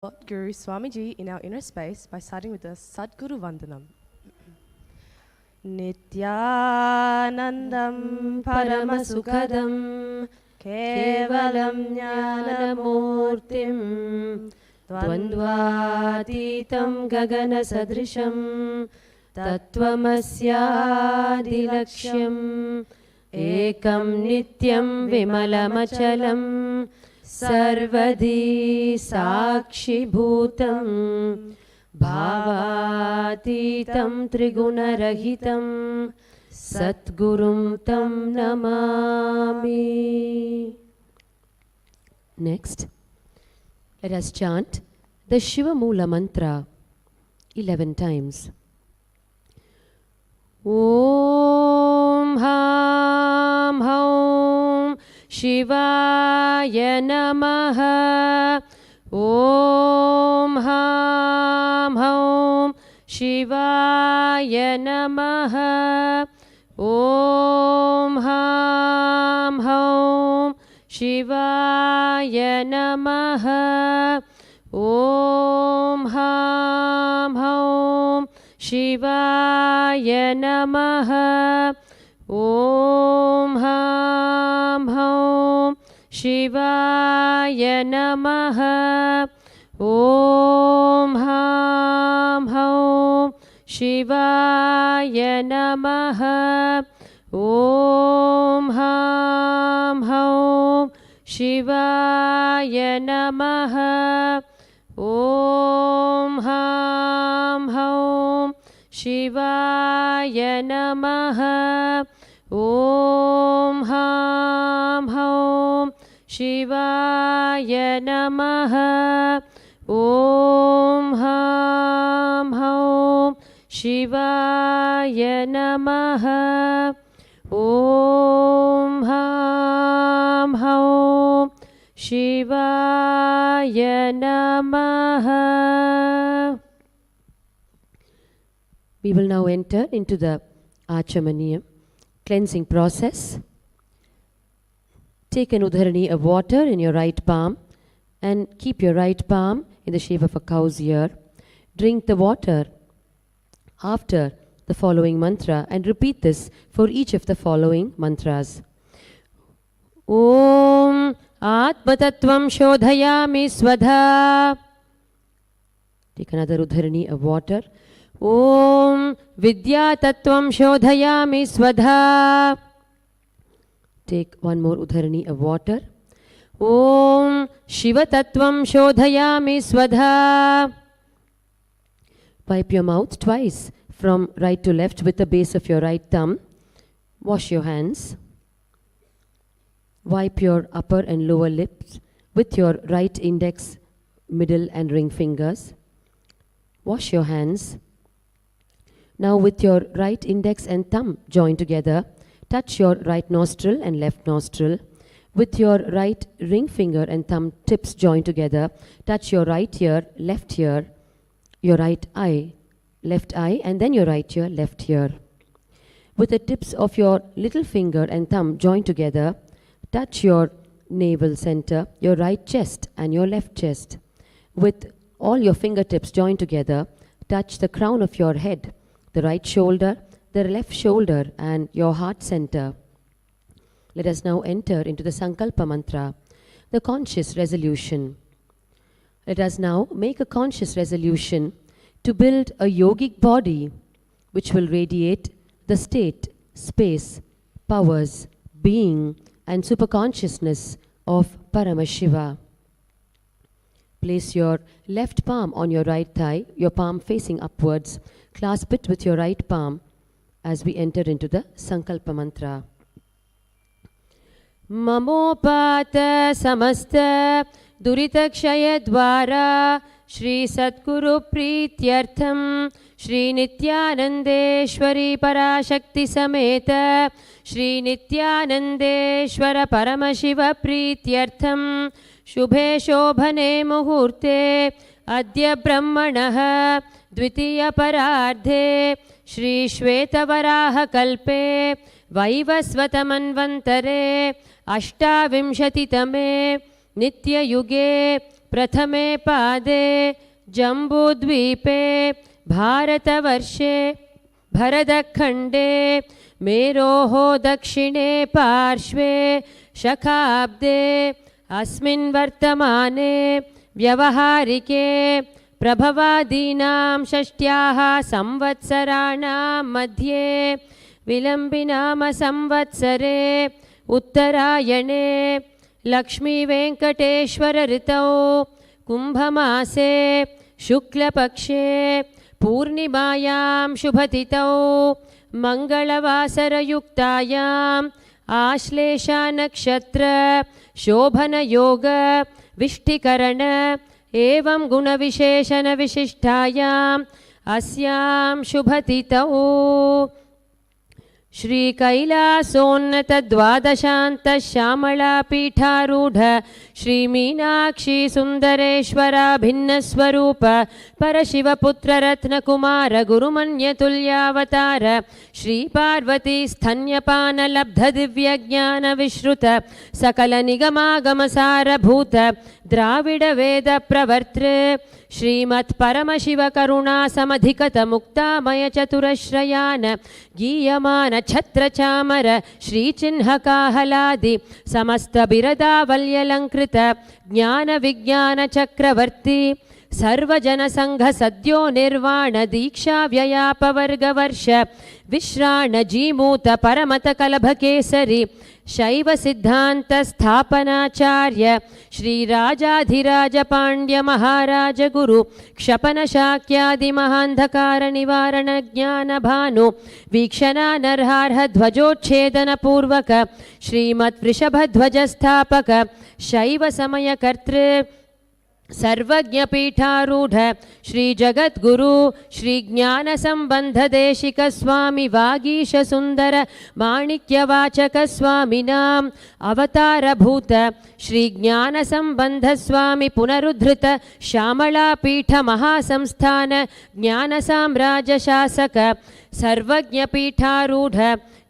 Guru Swamiji in our inner space by starting with the Sadguru Vandanam. Nithyanandam Paramasukadam Kevalam Jnanamurtim Dvandvatitam Gagana Sadrisham Tattvamasyaadilaksham Ekam Nityam Vimalamachalam Sarvadi Sakshi Bhutam Bhavatitam Trigunarahitam Satgurum Tam Namami. Next, let us chant the Shiva Mula mantra 11 times. Om Ham Haum Shivaya Namaha. Om Ham Haum Shivaya Namaha. Om Ham Haum Shivaya Namaha. Om Ham Haum Shivaya Namaha. Om Ham Haum Shivaya Namaha. Om Ham Haum Shivaya Namaha. Om Ham Haum Shivaya Namaha. Om Ham Haum Shivaya Namaha. Om Ham Haum Shivaya Namaha. Om Ham Haum Shivaya Namaha. Om Ham Haum Shivaya Namaha. We will now enter into the Achamaniyam cleansing process. Take an udharani of water in your right palm and keep your right palm in the shape of a cow's ear. Drink the water after the following mantra and repeat this for each of the following mantras. Om Atmatattvam Shodhayami Swadha. Take another udharani of water. Om Vidya Tattvam Shodhayami Swadha. Take one more udharani of water. Om Shiva Tattvam Shodhayami Swadha. Wipe your mouth twice from right to left with the base of your right thumb. Wash your hands. Wipe your upper and lower lips with your right index, middle and ring fingers. Wash your hands. Now with your right index and thumb joined together, touch your right nostril and left nostril. With your right ring finger and thumb tips joined together, touch your right ear, left ear, your right eye, left eye, and then your right ear, left ear. With the tips of your little finger and thumb joined together, touch your navel center, your right chest and your left chest. With all your fingertips joined together, touch the crown of your head, the right shoulder, the left shoulder, and your heart center. Let us now enter into the Sankalpa mantra, the conscious resolution. Let us now make a conscious resolution to build a yogic body which will radiate the state, space, powers, being, and superconsciousness of Paramashiva. Place your left palm on your right thigh, your palm facing upwards. Clasp it with your right palm as we enter into the Sankalpa mantra. Mamopata samasta duritakshaya dvara Shri Sadguru Prityartham Shri Nithyanandeshwari Parashakti Sameta Shri Nithyanandeshwara Paramashiva Prityartham Shubhe Shobhane Muhurte Adya Brahmanah Dvitiya Parardhe Shri Shvetavaraha Kalpe Vaivasvatamanvantare Ashtavimshatitame Nitya Yuge प्रथमे पादे जम्बूद्वीपे भारतवर्षे भरतखण्डे मेरोः दक्षिणे पार्श्वे शकाब्दे अस्मिन् वर्तमाने व्यवहारिके प्रभवादीनां षष्ट्याः संवत्सराणां मध्ये विलम्बिनाम संवत्सरे उत्तरायणे लक्ष्मीवेङ्कटेश्वर ऋतौ कुम्भमासे शुक्लपक्षे पूर्णिमायां शुभतिथौ मङ्गलवासरयुक्तायाम् आश्लेषानक्षत्र शोभनयोग विष्टिकरण एवं गुणविशेषणविशिष्टायाम् अस्यां शुभतिथौ श्री कैलासोन्नत द्वादशान्त श्यामला पीठारूढ़ श्री मीनाक्षी सुंदरेश्वरा भिन्न स्वरूप परशिवपुत्र रत्न कुमार गुरुमन्यतुल्यावतार श्री पार्वती स्तन्यपान लब्ध दिव्य ज्ञान विश्रुत सकल निगमागम सारभूत द्राविड वेद प्रवर्तृ श्रीमत् परमशिव करुणा समधिकत मुक्तामय चतुरश्रयान गीयमान छत्र चामर श्रीचिह्न काहलादि समस्त बिरदावल्यलंकृत ज्ञान विज्ञान चक्रवर्ती सर्वजन संघ सद्यो निर्वाण दीक्षा व्ययापवर्ग वर्ष विश्राण जीमूत परमत कलभ केसरी शैव सिद्धांत स्थापनाचार्य श्री राजाधिराज पांड्य महाराज गुरु क्षपन शाक्यादि महांधकार निवारण ज्ञान भानु वीक्षणा नरहार्ह ध्वजोच्छेदन पूर्वक श्रीमत् वृषभध्वज स्थापक शैव समय कर्तृ सर्वज्ञ पीठारूढ़ श्री जगद्गुरु श्री ज्ञान संबंध देशिक स्वामी वागीश सुंदर माणिक्य वाचक स्वामिनाम अवतार भूत श्री ज्ञान संबंध स्वामी पुनरुद्धृत श्यामला पीठ महासंस्थान ज्ञान साम्राज्य शासक सर्वज्ञ पीठारूढ़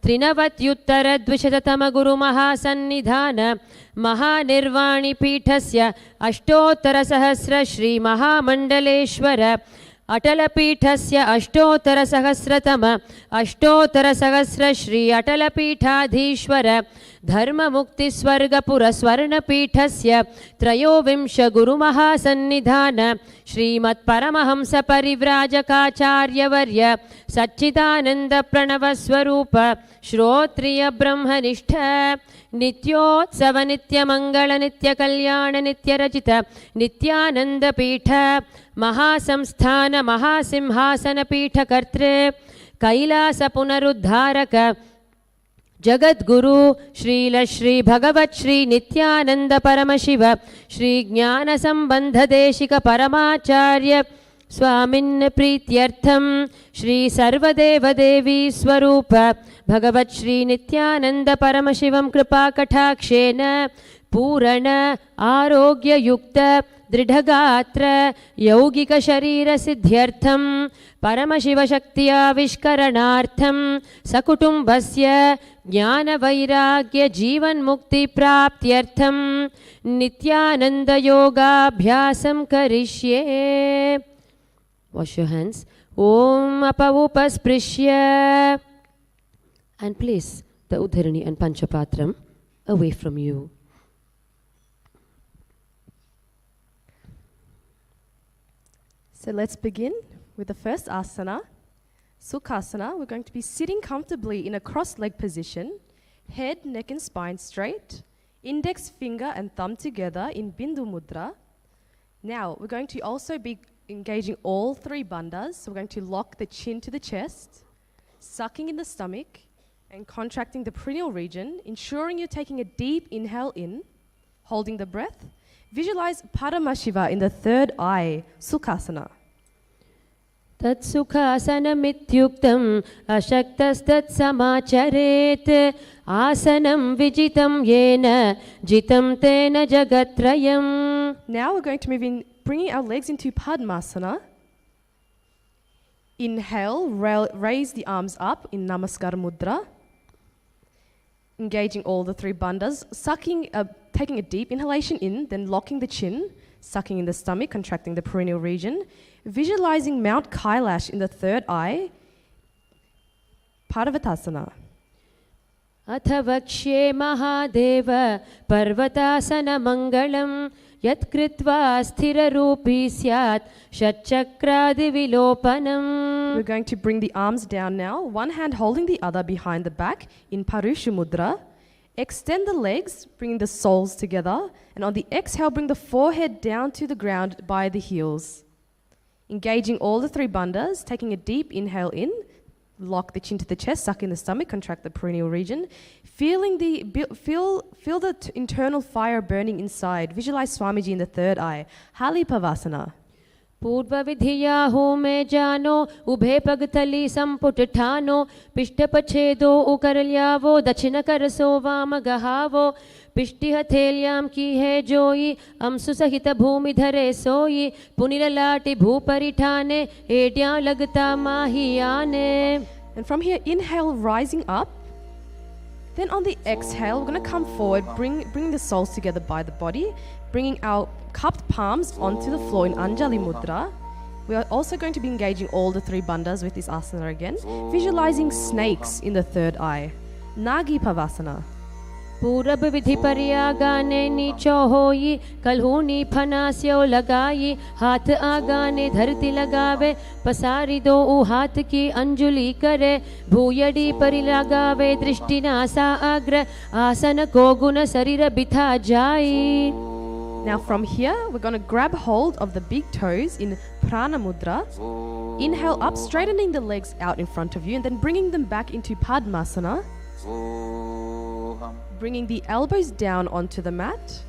त्रिनवत्युत्तर द्विशततम गुरु महासन्निधान महानिर्वाणी पीठस्य अष्टोत्तर सहस्र श्री महामंडलेश्वर अटलपीठस्य अष्टोत्तर सहस्रतम अष्टोत्तर सहस्र श्री अटलपीठाधीश्वर धर्ममुक्तिस्वर्गपुर स्वर्णपीठस्य त्रयोविंश गुरुमहासन्निधान श्रीमत् परमहंस परिव्राजकाचार्यवर्य सच्चिदानंद प्रणव स्वरूप श्रोत्रिय ब्रह्मनिष्ठ नित्योत्सव नित्य मंगल नित्य कल्याण नित्य रचित नित्यानंद पीठ महासंस्थान महासिंहासन पीठ कर्तृ कैलास पुनरुद्धारक जगद्गुरु श्रील श्री भगवत श्री नित्यानंद परमशिव श्री ज्ञान संबंध देशिक परमाचार्य स्वामिन् प्रीत्यर्थम श्री सर्वदेव देवी स्वरूप भगवत श्री नित्यानंद परमशिवं कृपा कटाक्षेन पूर्ण आरोग्य युक्त दृढ़गात्र यौगिक शरीर सिद्ध्यर्थम परमशिव शक्ति आविष्करणार्थम सकुटुंबस्य ज्ञान वैराग्य जीवन मुक्ति प्राप्त्यर्थम नित्यानंद योगाभ्यासं करिष्ये. Wash your hands. Om apavupasprishya. And place the Udharini and Panchapatram away from you. So let's begin with the first asana, Sukhasana. We're going to be sitting comfortably in a cross-leg position, head, neck and spine straight, index finger and thumb together in Bindu Mudra. Now we're going to also be engaging all three bandhas. So we're going to lock the chin to the chest, sucking in the stomach and contracting the perineal region, ensuring you're taking a deep inhale in, holding the breath. Visualize Paramashiva in the third eye, Sukhasana. Tat sukhasanam ityuktam ashaktastat samacharet asanam vijitam yena jitam tena jagatrayam. Now we're going to move in, bringing our legs into Padmasana. Inhale, raise the arms up in Namaskar Mudra. Engaging all the three bandhas, taking a deep inhalation in, then locking the chin, sucking in the stomach, contracting the perineal region. Visualizing Mount Kailash in the third eye, Parvatasana. अथ वक्ष्ये महादेव पर्वतासनमङ्गलं यत्कृत्वा स्थिररूपी स्यात् षट्चक्रादिविलोपनम्. We're going to bring the arms down now, one hand holding the other behind the back in Parusha Mudra. Extend the legs, bringing the soles together, and on the exhale, bring the forehead down to the ground by the heels. Engaging all the three bandhas, taking a deep inhale in, lock the chin to the chest, suck in the stomach, contract the perineal region. Feel the internal fire burning inside. Visualize Swamiji in the third eye. Hali Pavasana. पूर्वविधिया होमे जानो उभे पगतली संपुट ठानो पिष्टपछेदो उकरल्यावो दक्षिण करसो वाम गहावो पिष्टि हथेल्याम की है जोई अमसु सहित भूमि धरे सोई पुनिरलाटि भूपरि ठाने एड्या लगता माहियाने. And from here, inhale, rising up. Then on the exhale, we're going to come forward, bring the soles together by the body, bringing our cupped palms onto the floor in Anjali Mudra. We are also going to be engaging all the three bandhas with this asana again. Visualizing snakes in the third eye. Nagi Pavasana. पूरब विधि पर्यागाने नीचो होई कलहूनी फनास्यो लगाई हाथ आगाने धरती लगावे पसारी दो उ हाथ की अंजुली करे भूयडी परि लगावे दृष्टि नासा अग्र आसन को गुण शरीर बिथा जाई. Now from here, we're going to grab hold of the big toes in Prana Mudra. Inhale up, straightening the legs out in front of you, and then bringing them back into Padmasana. Bringing the elbows down onto the mat.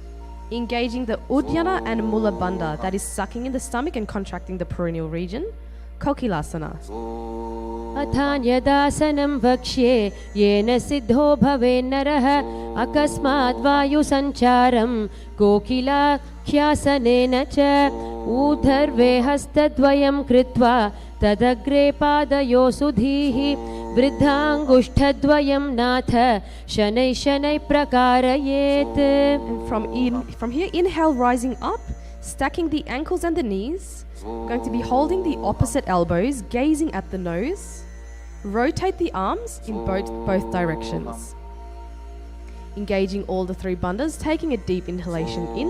Engaging the Uddiyana and Mula Bandha, that is sucking in the stomach and contracting the perineal region. Kokilasana. अथान्यदासनं वक्ष्ये येन सिद्धो भवे नरः अकस्मात् वायुसञ्चारं कोकिलाख्यासनेन च ऊर्ध्वे हस्तद्वयं कृत्वा तदग्रे पादयो सुधीः वृद्धाङ्गुष्ठद्वयं नाथ शनैः शनैः प्रकारयेत्. And from here, inhale, rising up, stacking the ankles and the knees. We're going to be holding the opposite elbows, gazing at the nose. Rotate the arms in both directions. Engaging all the three bandhas, taking a deep inhalation in,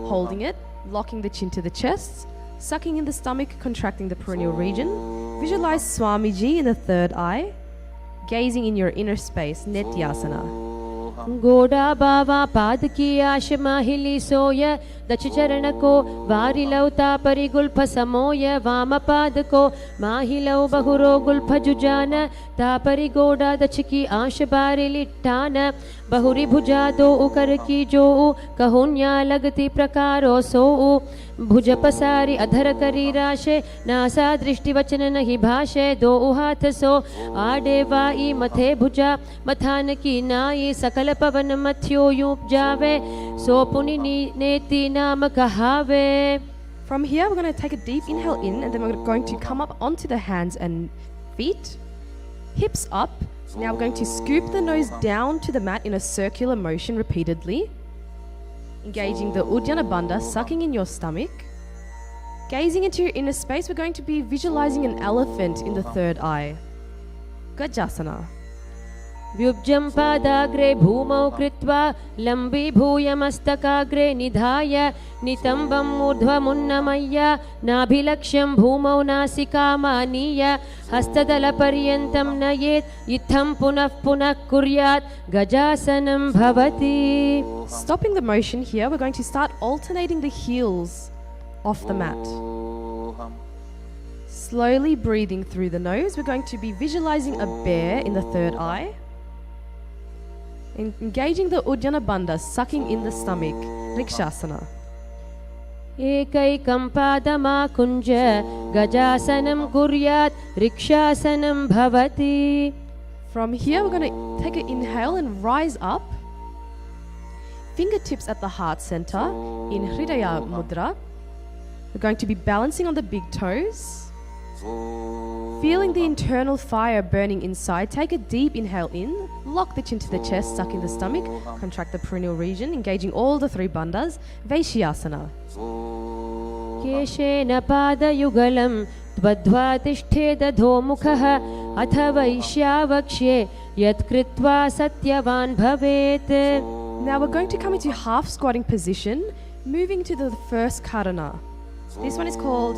holding it, locking the chin to the chest, sucking in the stomach, contracting the perineal region. Visualize Swamiji in the third eye, gazing in your inner space, Nithyananda. गोड़ा बावा पाद की आश माहिली सोय दच चरण को वारिलौता परिगुल्फ समोय वाम पाद को माहिलौ बहुरो Gulf जुजान तापरि गोड़ा दच की आश बारि लिट्टान बहुरी भुजा दो उकर की जो कहुन्या लगती प्रकारो सो भुज पसारी अधर करी राशे नासा दृष्टि वचन नहीं भाषे दो हाथ सो आडे वाई मथे भुजा मथान की नाई सकल पवन मथ्यो यूप जावे सो पुनि नेति नाम कहावे. From here, we're going to take a deep inhale in, and then we're going to come up onto the hands and feet, hips up. Now we're going to scoop the nose down to the mat in a circular motion repeatedly. Engaging the Uddiyana Bandha, sucking in your stomach. Gazing into your inner space, we're going to be visualizing an elephant in the third eye. Gajasana. व्युब्जं पादाग्रे भूमौ कृत्वा लम्बीभूय मस्तकाग्रे निधाय नितम्बं ऊर्ध्वमुन्नमय्य नाभिलक्ष्यं भूमौ नासिकामानीय हस्तदलपर्यन्तं नयेत् इत्थं पुनः पुनः कुर्यात् गजासनं भवति. Stopping the motion here, we're going to start alternating the heels off the mat. Slowly breathing through the nose, we're going to be visualizing a bear in the third eye. Engaging the Uddiyana Bandha, sucking in the stomach, Rikshasana. एकैकं पादमाकुञ्ज गजासनं कुर्यात् रिक्षासनं भवति. From here, we're going to take an inhale and rise up. Fingertips at the heart center in Hridaya Mudra. We're going to be balancing on the big toes. Feeling the internal fire burning inside, take a deep inhale in, lock the chin to the chest, suck in the stomach, contract the perineal region, engaging all the three bandhas, Vaishyasana. केशेन पादयुगलं त्वद्ध्वा तिष्ठेदधोमुखः अथ वैश्यावक्ष्ये यत्कृत्वा सत्यवान् भवेत्. Now we're going to come into half squatting position, moving to the first karana. This one is called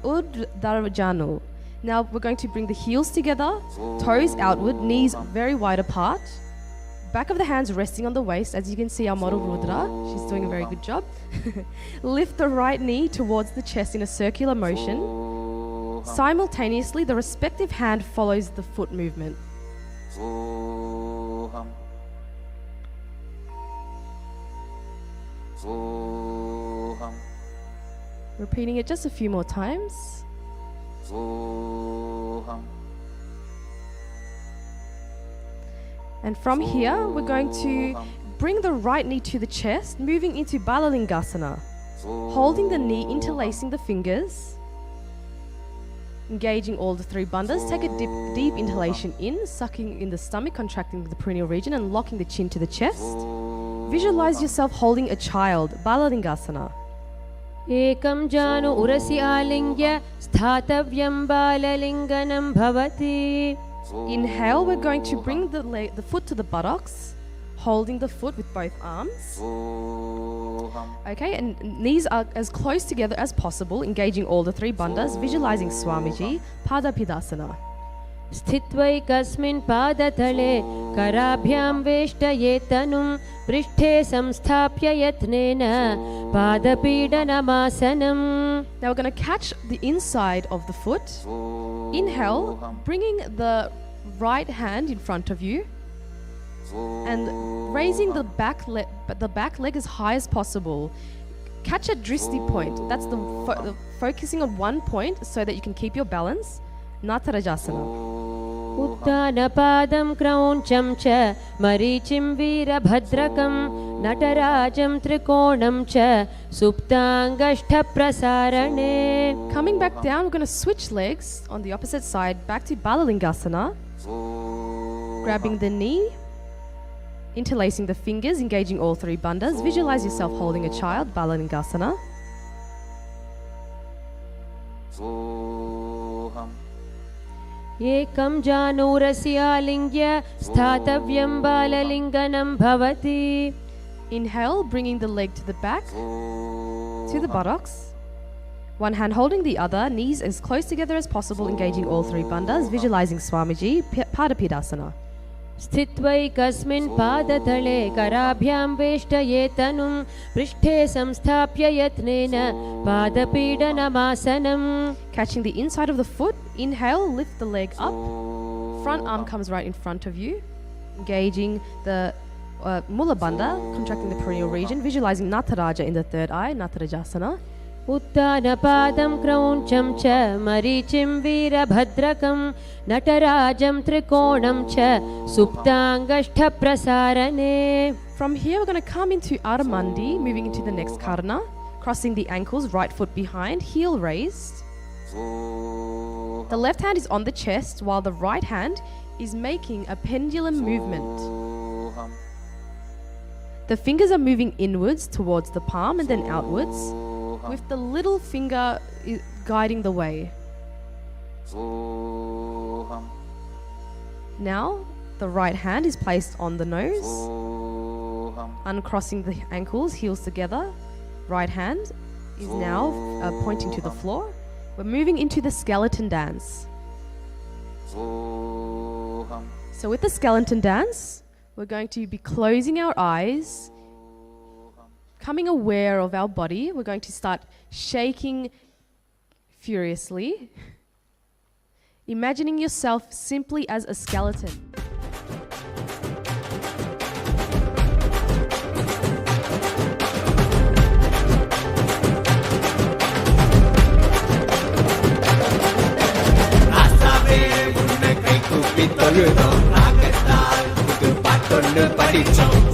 Urdhvarjanu. Now we're going to bring the heels together, toes outward, knees very wide apart. Back of the hands resting on the waist. As you can see, our model Rudra, she's doing a very good job. Lift the right knee towards the chest in a circular motion. Simultaneously, the respective hand follows the foot movement. Repeating it just a few more times. And from here, we're going to bring the right knee to the chest, moving into Balalingasana. Holding the knee, interlacing the fingers. Engaging all the three bandhas. Take a deep inhalation in, sucking in the stomach, contracting the perineal region and locking the chin to the chest. Visualize yourself holding a child, Balalingasana. एकं जानु उरसि आलिङ्ग्य स्थातव्यं बाललिङ्गनं भवति. Inhale, we're going to bring the foot to the buttocks, holding the foot with both arms. Okay, and knees are as close together as possible, engaging all the three bandhas, visualizing Swamiji, Padapidasana. स्थित्वैकस्मिन् पादतले कराभ्यां वेष्टयेतनुं पृष्ठे संस्थाप्य यत्नेन पादपीडनमासनम्. Now we're going to catch the inside of the foot. Inhale, bringing the right hand in front of you and raising the back leg as high as possible. Catch a dristi point. That's the focusing on one point so that you can keep your balance. Natarajasana. उत्तानपादं क्रौञ्चं च मरीचिं वीरभद्रकं नटराजं त्रिकोणं च सुप्ताङ्गष्ठप्रसारणे. Coming back down, we're going to switch legs on the opposite side back to Balalingasana. Grabbing the knee, interlacing the fingers, engaging all three bandhas. Visualize yourself holding a child, Balalingasana. एकं जानुरसि आलिङ्ग्य स्थातव्यं बाललिङ्गनं भवति. Inhale, bringing the leg to the back, to the buttocks. One hand holding the other, knees as close together as possible, engaging all three bandhas, visualizing Swamiji, Padapidasana. स्थित्वैकस्मिन् पादतले कराभ्यां वेष्टयेतनुं पृष्ठे संस्थाप्य यत्नेन पादपीडनमासनम्. Catching the inside of the foot. Inhale, lift the leg up. Front arm comes right in front of you. Engaging the Mula Bandha, contracting the perineal region. Visualizing Nataraja in the third eye, Natarajasana. उत्तानपादं क्रौञ्चं च मरीचिं वीरभद्रकं नटराजं त्रिकोणं च सुप्ताङ्गष्ठप्रसारणे. From here, we're going to come into Aramandi, moving into the next karana, crossing the ankles, right foot behind, heel raised. The left hand is on the chest, while the right hand is making a pendulum movement. The fingers are moving inwards towards the palm and then outwards, with the little finger guiding the way. Now, the right hand is placed on the nose, uncrossing the ankles, heels together. Right hand is now pointing to the floor. We're moving into the skeleton dance. So with the skeleton dance, we're going to be closing our eyes, becoming aware of our body. We're going to start shaking furiously, imagining yourself simply as a skeleton.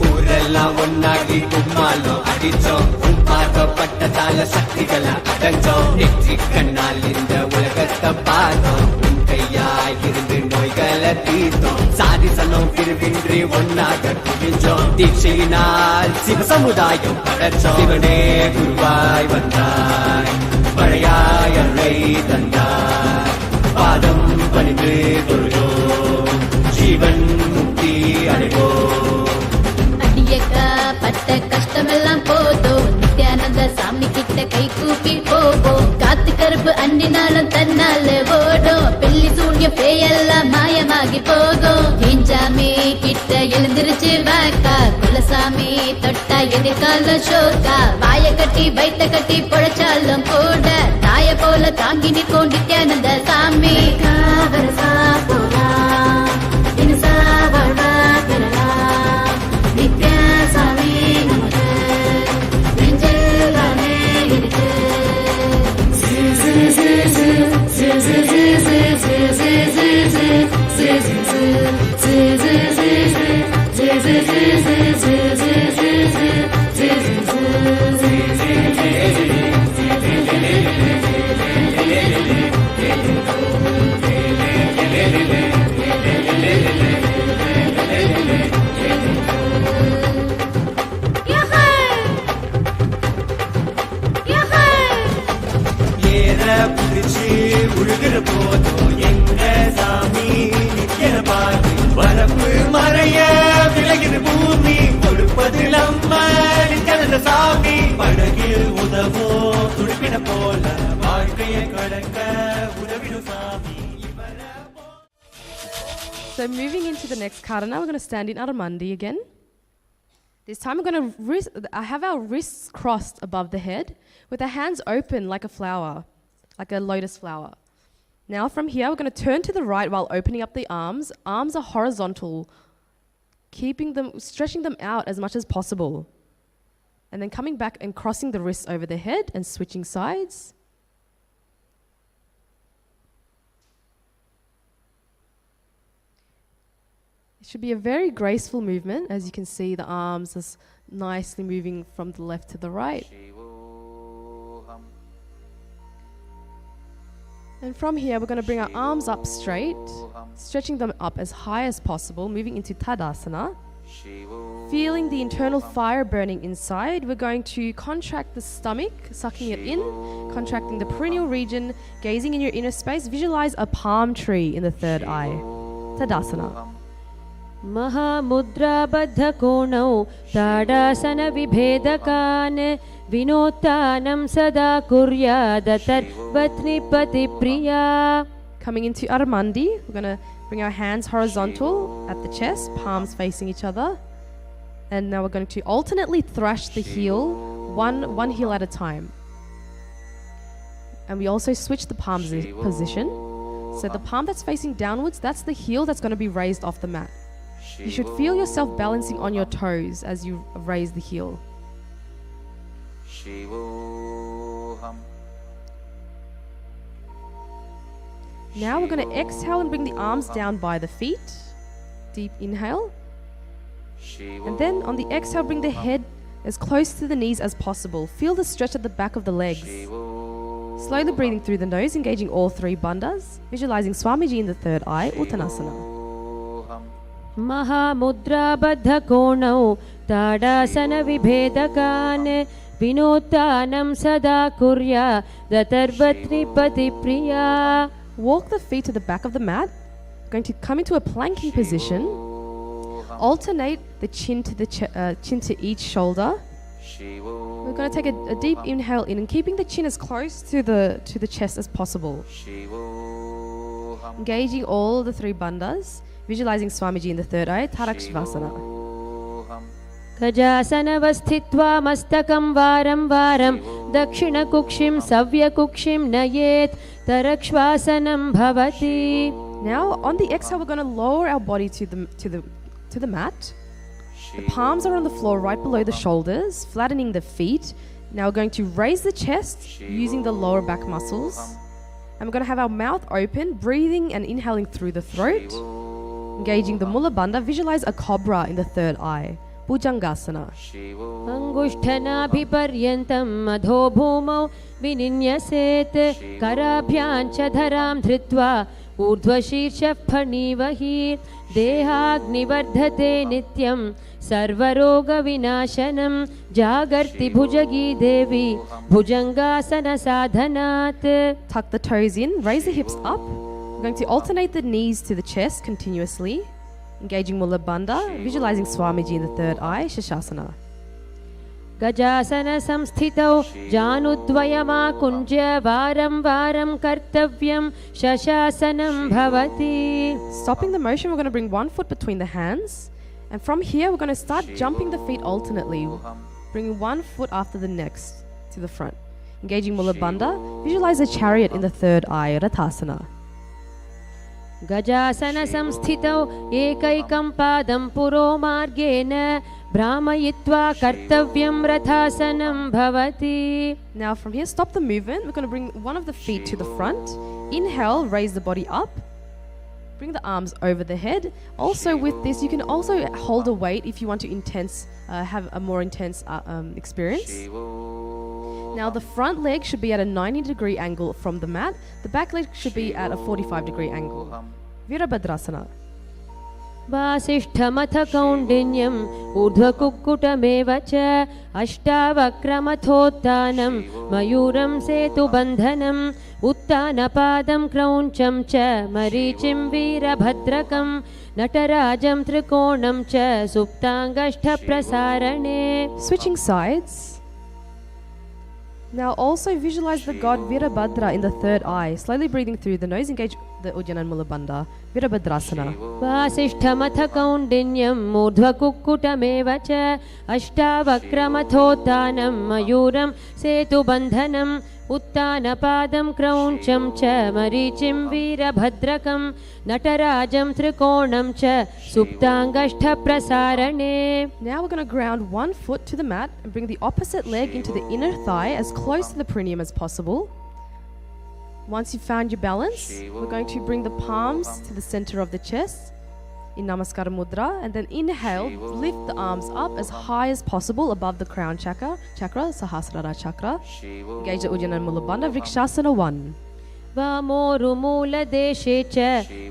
ஊரெல்லாம் ஒன்னாகி கும்மாலம் அடிச்சோம் பாக்கப்பட்ட தால சக்திகளை அடைஞ்சோம் நெற்றி கண்ணால் இந்த உலகத்தை நடக்க பார்த்தோம் உன் கையாய் இருந்து நோய்களை தீர்த்தோம் சாதிசனம் பிரிவின்றி ஒன்னாக குவிஞ்சோம் தீட்சையினால் சிவ சமுதாயம் படைச்சோம் சிவனே குருவாய் வந்தாய் மழையாய் அருளை தந்தாய் பாதம் பணிந்து தொழுதோம் ஜீவன் முக்தி அடைவோம் அடியக்கா பட்ட கஷ்டமெல்லாம் போதும் நித்யானந்த சாமி கிட்ட கை கூப்பி போவோம் காத்து கருப்பு அண்டினாலும் தன்னால ஓடும் பெல்லி சூன்ய பேயெல்லாம் மாயமாகி போகும் ஏஞ்சாமி கிட்ட எழுந்திருச்சு வாக்கா குலசாமி தொட்டா எதிர்கால ஷோக்கா வாய கட்டி வைத்த கட்டி பொழைச்சாலும் கூட தாய போல தாங்கி நிற்கும் நித்யானந்த சாமி காவரசா போலாம் இனசா வாழ்வா பெறலாம் நித்யா சாமி நமக்கு நெஞ்சில் தானே இருக்கு ஏற புடிச்சு உழுகிற போதும் எங்க சாமி நிக்கிற பாரு வரப்பு மறைய விலகிற பூமி கொடுப்பது நம்ம நித்யானந்த சாமி படகில் உதவோ துடுப்பின போல வாழ்க்கையை கடக்க உதவிடும் சாமி So moving into the next karana, we're going to stand in Aramandi again. This time we're going to have our wrists crossed above the head with our hands open like a flower, like a lotus flower. Now from here we're going to turn to the right while opening up the arms. Arms are horizontal, stretching them out as much as possible. And then coming back and crossing the wrists over the head and switching sides. It should be a very graceful movement. As you can see, the arms are nicely moving from the left to the right. And from here, we're going to bring our arms up straight, stretching them up as high as possible, moving into Tadasana. Feeling the internal fire burning inside, we're going to contract the stomach, sucking it in, contracting the perineal region, gazing in your inner space. Visualize a palm tree in the third eye. Tadasana. महामुद्राबद्धकोणौ ताडासनविभेदकान् विनोत्तानं सदा कुर्यादतर्वत्निपतिप्रिया. Coming into Aramandi, we're going to bring our hands horizontal at the chest, palms facing each other. And now we're going to alternately thrash the heel, one heel at a time. And we also switch the palms position. So the palm that's facing downwards, that's the heel that's going to be raised off the mat. You should feel yourself balancing on your toes as you raise the heel. Now we're going to exhale and bring the arms down by the feet. Deep inhale. And then on the exhale, bring the head as close to the knees as possible. Feel the stretch at the back of the legs. Slowly breathing through the nose, engaging all three bandhas. Visualizing Swamiji in the third eye, Uttanasana. महामुद्राबद्धकोणौ ताडासनविभेदकान् विनोत्तानं सदा कुर्यादतर्वत्निपतिप्रिया. Walk the feet to the back of the mat. Going to come into a planking position. Alternate the chin to chin to each shoulder. We're going to take a deep inhale in and keeping the chin as close to the chest as possible. Engaging all the three bandhas. Visualizing Swamiji in the third eye, Tarakshvasana. गजासनवस्थित्वा मस्तकं वारं वारं दक्षिणकुक्षिं सव्यकुक्षिं नयेत् तरक्ष्वासनं भवति. Now on the exhale, we're going to lower our body to the mat. The palms are on the floor right below the shoulders, flattening the feet. Now we're going to raise the chest using the lower back muscles. And we're going to have our mouth open, breathing and inhaling through the throat. Engaging the Mula Bandha, visualize a cobra in the third eye. Bhujangasana. अङ्गुष्ठनाभिपर्यन्तम् अधो भूमौ विनिन्यसेत् कराभ्यां च धरां धृत्वा ऊर्ध्वशीर्षः फणीवहि देहाग्निवर्धते नित्यं सर्वरोगविनाशनं जागर्ति भुजगी देवी भुजङ्गासनसाधनात्. Tuck the toes in, raise the hips up. We're going to alternate the knees to the chest continuously, engaging Mula Bandha, visualizing Swamiji in the third eye, Shashasana. गजासन संस्थितौ जानुद्वयमाकुञ्ज्य वारं वारं कर्तव्यं शशासनं भवति. Stopping the motion, we're going to bring one foot between the hands. And from here, we're going to start jumping the feet alternately, bringing one foot after the next to the front. Engaging Mula Bandha, visualize a chariot in the third eye, Rathasana. गजासन संस्थितौ एकैकं पादं पुरो मार्गेण भ्रामयित्वा कर्तव्यं रथासनं भवति. Now from here, stop the movement. We're going to bring one of the feet to the front. Inhale, raise the body up. Bring the arms over the head. Also with this, you can also hold a weight if you want to have a more intense experience. Now the front leg should be at a 90-degree angle from the mat. The back leg should be at a 45-degree angle. Virabhadrasana. वासिष्ठमथ कौण्डिन्यम् ऊर्ध्वकुक्कुटमेव च अष्टावक्रमथोत्थानं मयूरं सेतुबन्धनम् उत्तानपादं क्रौञ्चं च मरीचिं वीरभद्रकं नटराजं त्रिकोणं च सुप्ताङ्गष्ठप्रसारणे. Switching sides. Now also visualize the god Virabhadra in the third eye. Slowly breathing through the nose, engage the Ujjana and Mula Bandha. Virabhadrasana. वासिष्ठमथ कौण्डिन्यम् ऊर्ध्वकुक्कुटमेव च अष्टावक्रमथोत्थानं मयूरं सेतुबन्धनम् उत्तानपादं क्रौञ्चं च मरीचिं वीरभद्रकं नटराजं त्रिकोणं च सुप्ताङ्गष्ठप्रसारणे. Now we're going to ground one foot to the mat and bring the opposite leg into the inner thigh as close to the perineum as possible. Once you've found your balance, we're going to bring the palms to the center of the chest in Namaskara Mudra, and then inhale, lift the arms up as high as possible above the crown chakra, Sahasrara chakra. Engage the Ujjana and Mula Bandha, Vrikshasana 1. वामोरुमूलदेशे च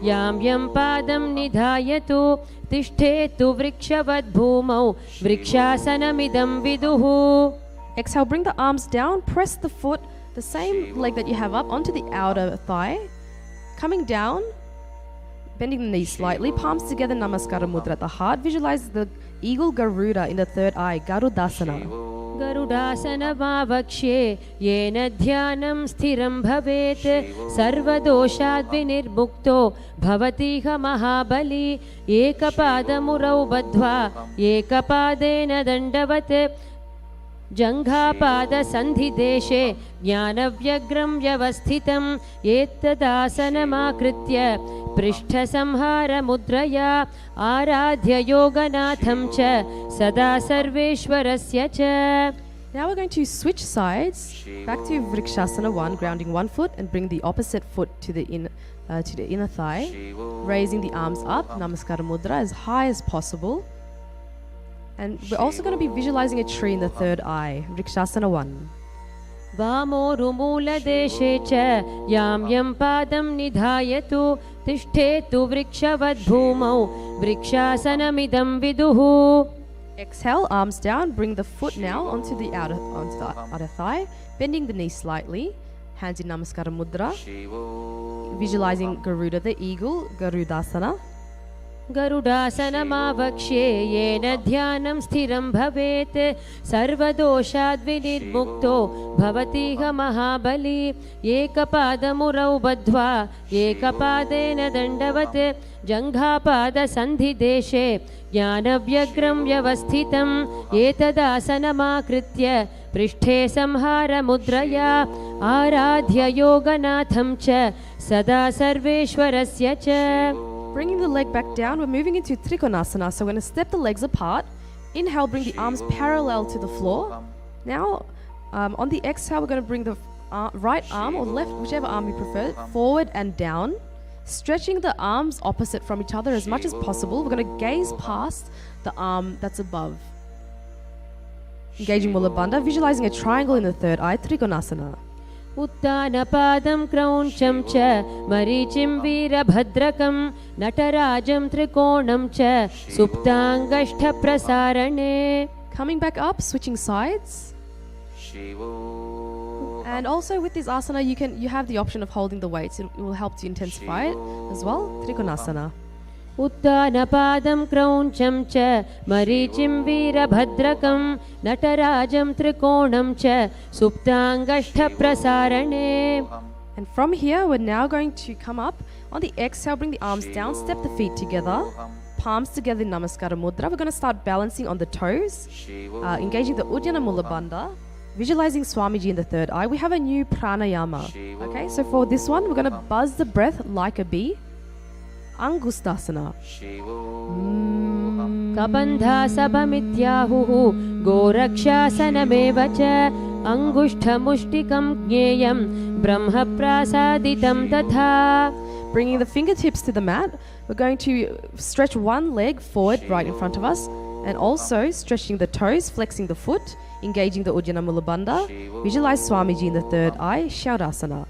यां यं पादं निधायतु तिष्ठेतु वृक्षवद्भूमौ वृक्षासनमिदं विदुः. Exhale, bring the arms down, press the foot, the same leg that you have up, onto the outer thigh. Coming down, bending the knees slightly, palms together, Namaskara Mudra at the heart. Visualize the eagle Garuda in the third eye, Garudasana. गरुडासनमावक्ष्ये येन ध्यानं स्थिरं भवेत् सर्वदोषाद्विनिर्मुक्तो भवतीह महाबली एकपादमुरौ बद्ध्वा एकपादेन दण्डवत् जङ्घापादसन्धिदेशे ज्ञानव्यग्रं व्यवस्थितं एतदासनमाकृत्य पृष्ठसंहारमुद्रया आराध्य योगनाथं च सदा सर्वेश्वरस्य च. Now we're going to switch sides, back to Vrikshasana 1, grounding one foot and bring the opposite foot to the inner thigh, raising the arms up, Namaskara Mudra, as high as possible. And we're also going to be visualizing a tree in the third eye, Vrikshasana 1. वामोरुमूलदेशे च यां यं पादं निधायतु तिष्ठेतु वृक्षवद्भूमौ वृक्षासनमिदं विदुः. Exhale, arms down, bring the foot now onto the outer thigh, bending the knee slightly, hands in Namaskara Mudra, visualizing Garuda the eagle, Garudasana. गरुडासनमावक्ष्ये येन ध्यानं स्थिरं भवेत् सर्वदोषाद्विनिर्मुक्तो भवतीह महाबली एकपादमुरौ बद्ध्वा एकपादेन दण्डवत् जङ्घापादसन्धिदेशे ज्ञानव्यग्रं व्यवस्थितं एतदासनमाकृत्य पृष्ठे संहारमुद्रया आराध्य योगनाथं च सदा सर्वेश्वरस्य च. Bringing the leg back down, we're moving into Trikonasana. So we're going to step the legs apart. Inhale, bring the arms parallel to the floor. Now, on the exhale, we're going to bring the right arm or left, whichever arm you prefer, forward and down. Stretching the arms opposite from each other as much as possible. We're going to gaze past the arm that's above. Engaging Mula Bandha, visualizing a triangle in the third eye, Trikonasana. उत्तानपादं क्रौञ्चं च मरीचिं वीरभद्रकं नटराजं त्रिकोणं च सुप्ताङ्गष्ठप्रसारणे. Coming back up, switching sides. And also with this asana, you have the option of holding the weights. It will help to intensify it as well. Trikonasana. उत्तानपादं क्रौञ्चं च मरीचिं वीरभद्रकं नटराजं त्रिकोणं च सुप्ताङ्गष्ठप्रसारणे. And from here, we're now going to come up. On the exhale, bring the arms down, step the feet together, palms together in Namaskara Mudra. We're going to start balancing on the toes, engaging the Uddiyana Mula Bandha, visualizing Swamiji in the third eye. We have a new pranayama. Okay, so for this one, we're going to buzz the breath like a bee. Angustasana. कबन्धा सबमित्याहुः गोरक्षासनमेव च अङ्गुष्ठमुष्टिकं ज्ञेयं ब्रह्मप्रासादितं तथा. Bringing the fingertips to the mat, we're going to stretch one leg forward right in front of us and also stretching the toes, flexing the foot, engaging the Uddiyana Mula Bandha. Visualize Swamiji in the third eye, Shaurasana.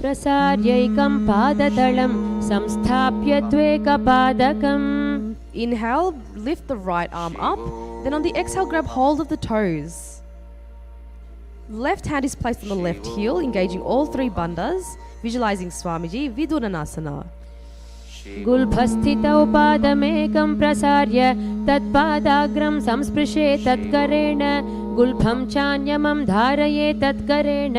प्रसार्यैकं पादतलं संस्थाप्य द्वेकपादकम्. Inhale, lift the right arm up. Then on the exhale, grab hold of the toes. Left hand is placed on the left heel, engaging all three bandhas. Visualizing Swamiji, Vidurvanasana. गुल्फस्थितौ पादमेकं प्रसार्य तत्पादाग्रं संस्पृशे तत्करेण गुल्फं चान्यमं धारये तत्करेण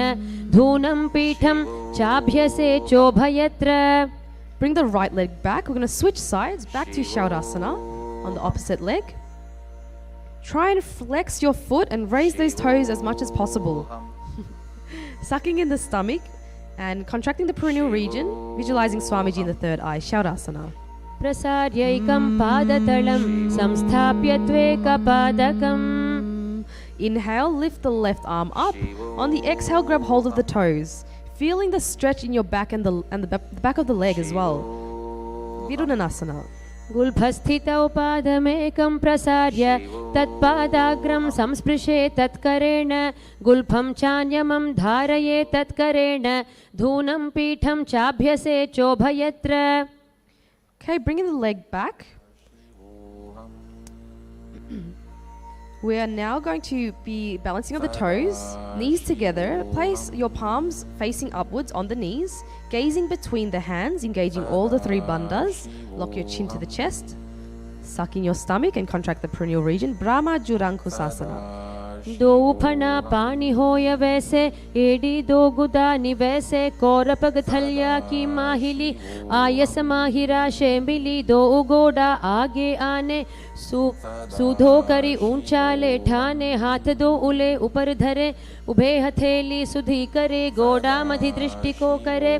धूनं पीठं चाभ्यसे चोभयत्र. Bring the right leg back. We're going to switch sides back to Shaurasana on the opposite leg. Try and flex your foot and raise those toes as much as possible. Sucking in the stomach and contracting the perineal region, visualizing Swamiji in the third eye, Shaurasana. प्रसार्यैकं पादतलं संस्थाप्य द्वेकपादकम्. Inhale, lift the left arm up. On the exhale, grab hold of the toes, feeling the stretch in your back and the back of the leg as well. Vidurvanasana. गुल्फस्थितौ पादमेकं प्रसार्य तत्पादाग्रं संस्पृशे तत्करेण गुल्फं चान्यमं धारये तत्करेण धूनं पीठं चाभ्यसे चोभयत्र. Okay, bringing the leg back. We are now going to be balancing on the toes, knees together. Place your palms facing upwards on the knees, gazing between the hands, engaging all the three bandhas. Lock your chin to the chest, suck in your stomach and contract the perineal region. Brahma Jurankusasana. दो फना पानी होय वैसे AD दो गुदानी वैसे कौरपग थलिया की माहिली आयस माहिरा शेमिली दो उगोड़ा आगे आने सूधो करी ऊंचा ले ठाने हाथ दो उले ऊपर धरे उभे हथेली सुधी करे गोड़ा मधि दृष्टि को करे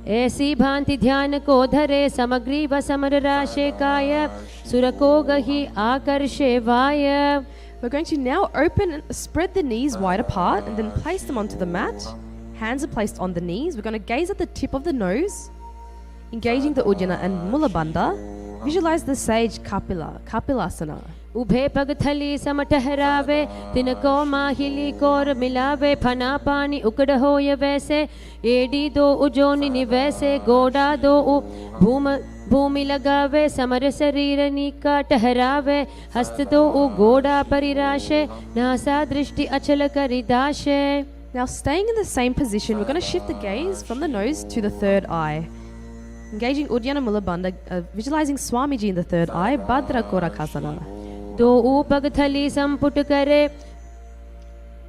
ऐसी भांति ध्यान को धरे समग्री व समर राशे काय सुर को गही आकर्षे वाय. We're going to now spread the knees wide apart and then place them onto the mat. Hands are placed on the knees. We're going to gaze at the tip of the nose, engaging the Uddiyana and Mula Bandha. Visualize the sage Kapilasana. उभे पग थली सम ठहरावे तिनको माहिली core मिलावे फना पानी उकड़ होय वैसे AD दो उजोनी निवैसे गोड़ा दो भूमि लगावे समर शरीर नीका ठहरावे हस्त दो गोड़ा परिराशे नासा दृष्टि अचल करिदाशे. Now staying in the same position, we're going to shift the gaze from the nose to the third eye. Engaging Uddiyana Mula Bandha, visualizing Swamiji in the third eye, Bhadra Korakasana. दो ऊपग थली संपुट करे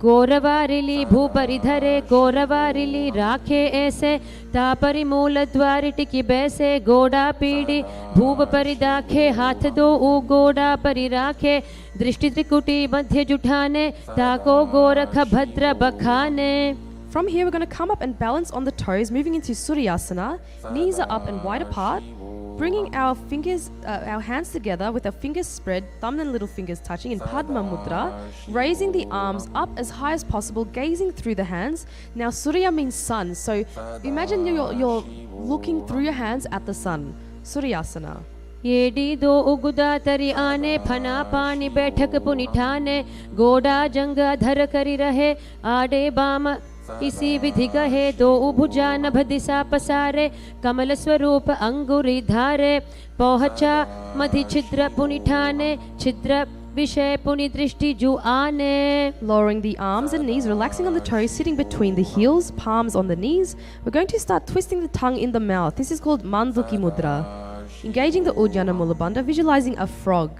गौरवारिली भूपरि धरे गौरवारिली राखे ऐसे तापरि मूल द्वारि टिकी बैसे गोड़ा पीड़ी भूप परिदाखे हाथ दो ऊ गोड़ा परि राखे दृष्टि त्रिकुटी मध्य जुठाने ताको गोरख भद्र बखाने. From here, we're going to come up and balance on the toes, moving into Suryasana. Knees are up and wide apart. bringing our fingers, our hands together with our fingers spread, thumb and little fingers touching in Padma Mudra, raising the arms up as high as possible, gazing through the hands. Now Surya means sun, so imagine you're looking through your hands at the sun. Suryasana. येडी दो उगुदा तरी आने फना पानी बैठक पुनिठाने गोडा जंग धर करी रहे आडे balm इसी विधि कहे दो उभुजा नभ दिशा पसारे कमल स्वरूप अंगुरी धारे पहुंचा मधि छिद्र पुनिठाने छिद्र विषय पुनि दृष्टि जु आने. Lowering the arms and knees, relaxing on the toes, sitting between the heels, palms on the knees. We're going to start twisting the tongue in the mouth. This is called Manduki Mudra. Engaging the Ujjana Mula Bandha, visualizing a frog.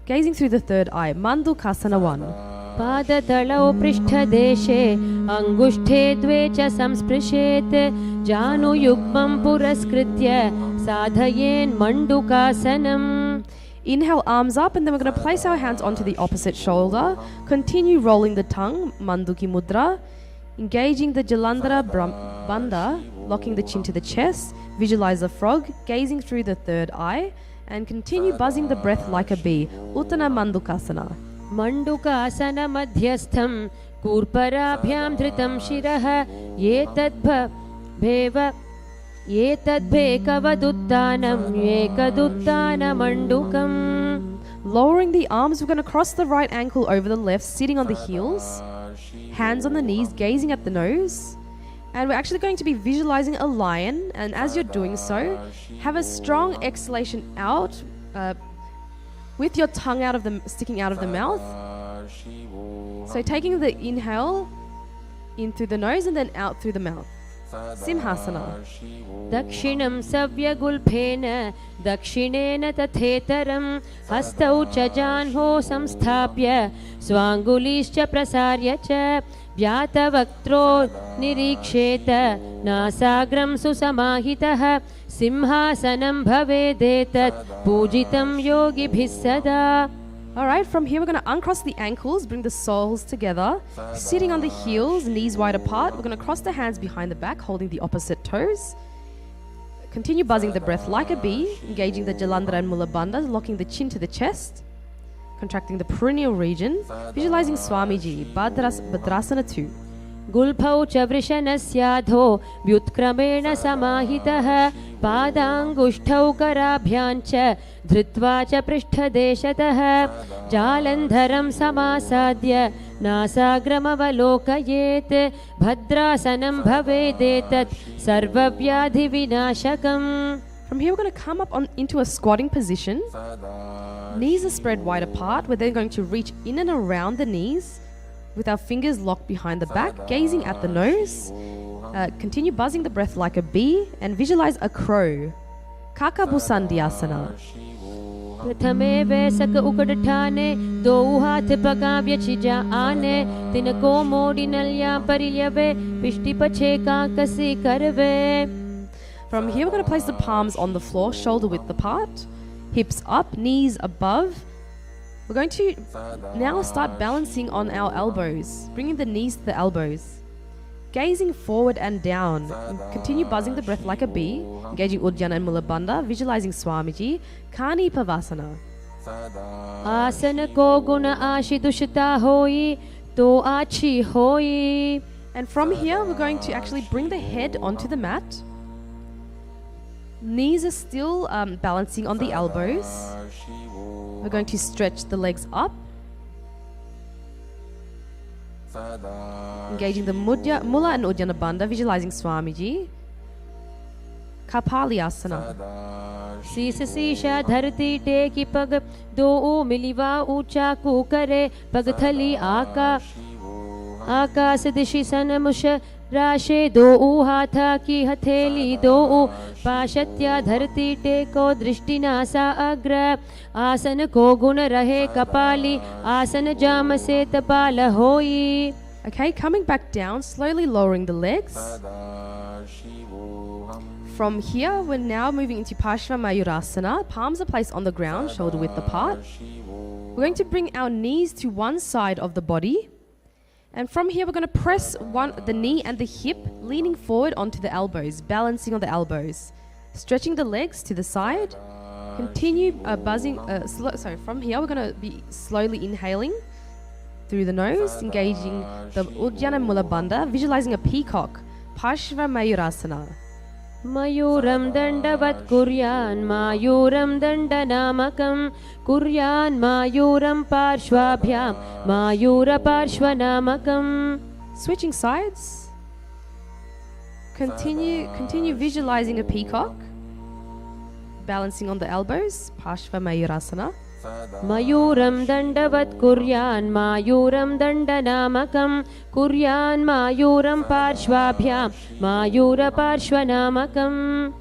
Gazing through the third eye, Mandukasana 1. पादतलौ पृष्ठदेशे अङ्गुष्ठे द्वे च संस्पृशेत् जानुयुग्मं पुरस्कृत्य साधयेन् मण्डुकासनम्. Inhale, arms up, and then we're going to place our hands onto the opposite shoulder. Continue rolling the tongue, Manduki Mudra. Engaging the Jalandhara Bandha, locking the chin to the chest. Visualize a frog, gazing through the third eye, and continue buzzing the breath like a bee. Uttana Mandukasana. मण्डुकासन मध्यस्थं कूर्पराभ्यां धृतं शिरः एतद्भेकवदुत्थानम् एकदुत्थानमण्डुकम्. Lowering the arms, we're going to cross the right ankle over the left, sitting on the heels, hands on the knees, gazing at the nose. And we're actually going to be visualizing a lion, and as you're doing so, have a strong exhalation out, with your tongue sticking out of the mouth. So taking the inhale in through the nose and then out through the mouth. Simhasana. दक्षिणं सव्यगुल्फेन दक्षिणेन तथेतरं हस्तौ च जाह्नौ संस्थाप्य स्वाङ्गुलीश्च प्रसार्य च व्यातवक्त्रो निरीक्षेत नासाग्रं सुसमाहितः सिंहासनं भवेदेतत् पूजितं योगिभिः सदा. Alright, from here we're going to uncross the ankles, bring the soles together, sitting on the heels, knees wide apart. We're going to cross the hands behind the back, holding the opposite toes. Continue buzzing the breath like a bee, engaging the Jalandhara and Mula Bandhas, locking the chin to the chest, contracting the perineal region, visualizing Swamiji, Bhadrasana 2. गुल्फौ च वृषणस्याधो व्युत्क्रमेण समाहितः पादाङ्गुष्ठौ कराभ्यां च धृत्वा च पृष्ठदेशतः जालन्धरं समासाद्य नासाग्रमवलोकयेत् भद्रासनं भवेदेतत् सर्वव्याधिविनाशकम्. From here we're going to come up into a squatting position. Knees are spread wide apart. We're then going to reach in and around the knees with our fingers locked behind the back, gazing at the nose. Continue buzzing the breath like a bee and visualize a crow. Kakabusandhyasana. प्रथमे वैसक उकडठाने दो हाथ पकाव्य छिजा आने तिनको मोड़ी नलिया परियवे पिष्टि पछे काकसी करवे. From here we're going to place the palms on the floor, shoulder width apart, hips up, knees above. We're going to now start balancing on our elbows, bringing the knees to the elbows. Gazing forward and down. Continue buzzing the breath like a bee, engaging Ujjana and Mula Bandha, visualizing Swamiji, Kani Pavasana. आसन को गुण आशि दुषिता होई तो आछी होई. And from here we're going to actually bring the head onto the mat. Knees are still balancing on the elbows. We're going to stretch the legs up. Engaging the Mula and Ujjana Bandha, visualizing Swamiji. Kapaliasana. शीस शीशा धरती टेकी पग दो मिलिवा ऊंचा कुकरे पगथली आकाश दिशि सनमुष राशे दो हाथा की हथेली दो पाशत्या धरती टेको दृष्टि नासा अग्र आसन को गुण रहे कपाली आसन जाम से तपाल होई. Okay, coming back down, slowly lowering the legs. From here, we're now moving into Parshva Mayurasana. Palms are placed on the ground, shoulder width apart. We're going to bring our knees to one side of the body. And from here, we're going to press the knee and the hip, leaning forward onto the elbows, balancing on the elbows. Stretching the legs to the side. Continue from here we're going to be slowly inhaling through the nose, engaging the Uddiyana Mula Bandha, visualizing a peacock. Parshva Mayurasana. Mayuram dandavat kuryan mayuram dandanamakam kuryan mayuram parshvabhyam mayura parshvanamakam. Switching sides. Continue visualizing a peacock. Balancing on the elbows. Parshva Mayurasana. Mayuram dandavat kuryan mayuram dandanamakam kuryan mayuram parshvabhyam mayura parshvanamakam.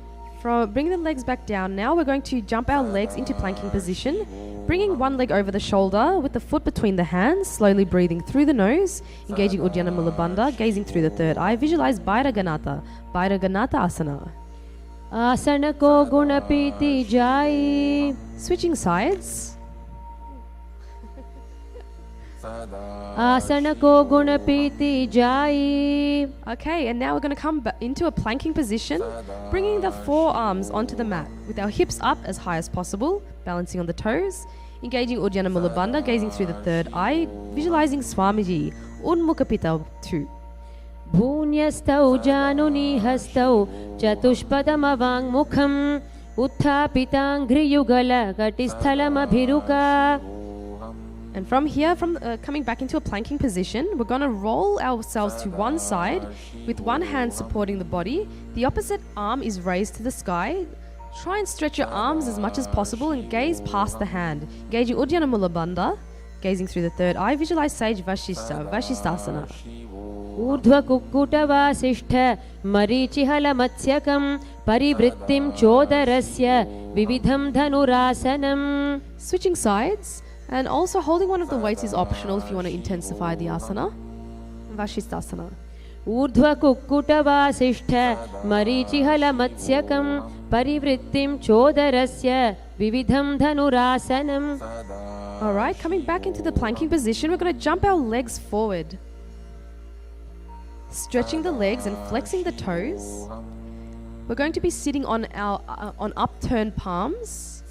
Bring the legs back down. Now we're going to jump our legs into planking position, bringing one leg over the shoulder with the foot between the hands, slowly breathing through the nose, engaging Uddiyana Mula Bandha, gazing through the third eye. Visualize Bhairaganatha Asana. Asana ko gunapiti jai. Switching sides. Asana ko gunapiti jai. Okay, and now we're going to come into a planking position, bringing the forearms onto the mat with our hips up as high as possible, balancing on the toes, engaging Uddiyana Mula Bandha, gazing through the third eye, visualizing Swamiji, Unmukapita 2. Bhunyastau januni hastau chatushpadamavang mukham utthapitangriyugala katisthalamabhiruka. And from here, coming back into a planking position, we're going to roll ourselves to one side with one hand supporting the body. The opposite arm is raised to the sky. Try and stretch your arms as much as possible and gaze past the hand. Engaging Uddiyana Mula Bandha, gazing through the third eye. Visualize Sage Vashisthasana. Urdhva kukkuta vasishtha marichihala matsyakam parivrittim chodarasya vividham dhanurasanam. Switching sides. And also holding one of the weights is optional if you want to intensify the asana. Vashisthasana. Urdhva kukkuta vasishtha marichihala matsyakam parivrittim chodarasya vividham dhanurasanam. Alright, coming back into the planking position, we're going to jump our legs forward. Stretching the legs and flexing the toes. We're going to be sitting on our on upturned palms.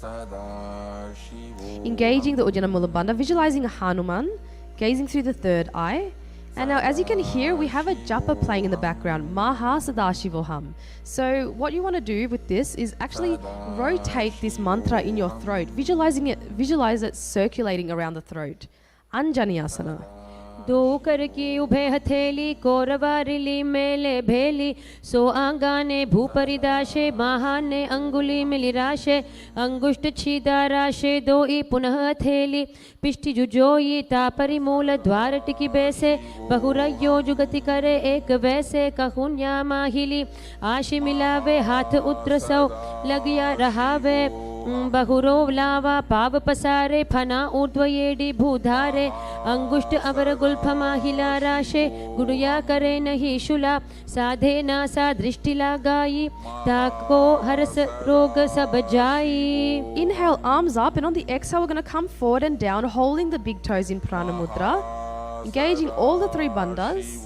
Engaging the Uddiyana Mula Bandha, visualizing a Hanuman, gazing through the third eye. And now, as you can hear, we have a japa playing in the background, Maha Sadashivoham. So what you want to do with this is actually rotate this mantra in your throat, visualize it circulating around the throat. Anjani Asana. दो कर की उभे हथेली कोरवारिली मेले भेली सो आंगाने भूपरिदाशे महाने अंगुली मिलिराशे अंगुष्ठ छीदाराशे दो E पुनः हथेली पिष्टि जुजोई तापरि मूल द्वार टिकी बैसे बहुरयो जुगति करे एक वैसे कहुन्या माहिली आशि मिलावे हाथ उत्र सौ लगिया रहावे बहुरो लावा पाव पसारे फना ऊर्ध्वयेडी भूधारे अंगुष्ठ अवर गुल्फ माहिला राशे गुड़िया करे नहीं शुला साधे ना सा दृष्टि लगाई ताको हरस रोग सब जाई. Inhale, arms up, and on the exhale we're going to come forward and down, holding the big toes in prana mudra, engaging all the three bandhas.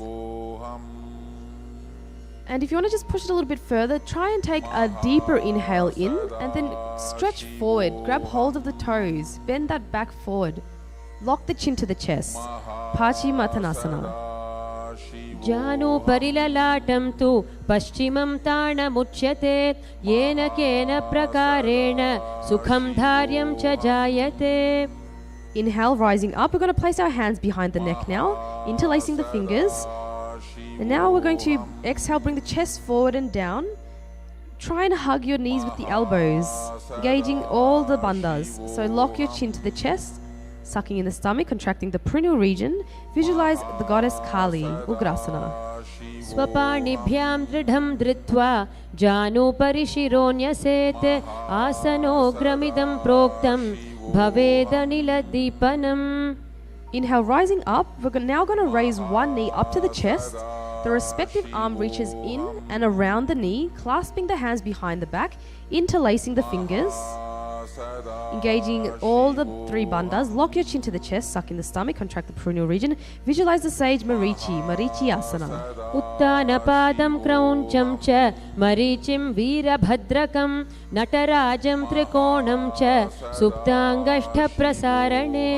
And if you want to just push it a little bit further, try and take a deeper inhale in and then stretch forward, grab hold of the toes, bend that back forward, lock the chin to the chest. Paschimottanasana. Janu parilalatam tu paschimam tarnamuchyate yena kena prakarena sukham dharyam cha jayate. Inhale, rising up. We're going to place our hands behind the neck now, interlacing the fingers. And now we're going to exhale, bring the chest forward and down. Try and hug your knees with the elbows, engaging all the bandhas. So lock your chin to the chest, sucking in the stomach, contracting the perineal region. Visualize the goddess Kali, Ugrasana. Swaparnibhyam dridham dritva janu parishironyasete asanogramidam proktam bhavedanila deepanam. Inhale, rising up. We're now going to raise one knee up to the chest. The respective arm reaches in and around the knee, clasping the hands behind the back, interlacing the fingers. Engaging all the three bandhas, lock your chin to the chest, suck in the stomach, contract the perineal region. Visualize the sage Marichi asana. उत्तानपादं क्रौञ्चं च मरीचिं वीरभद्रकं नटराजं त्रिकोणं च सुप्ताङ्गष्ठप्रसारणे.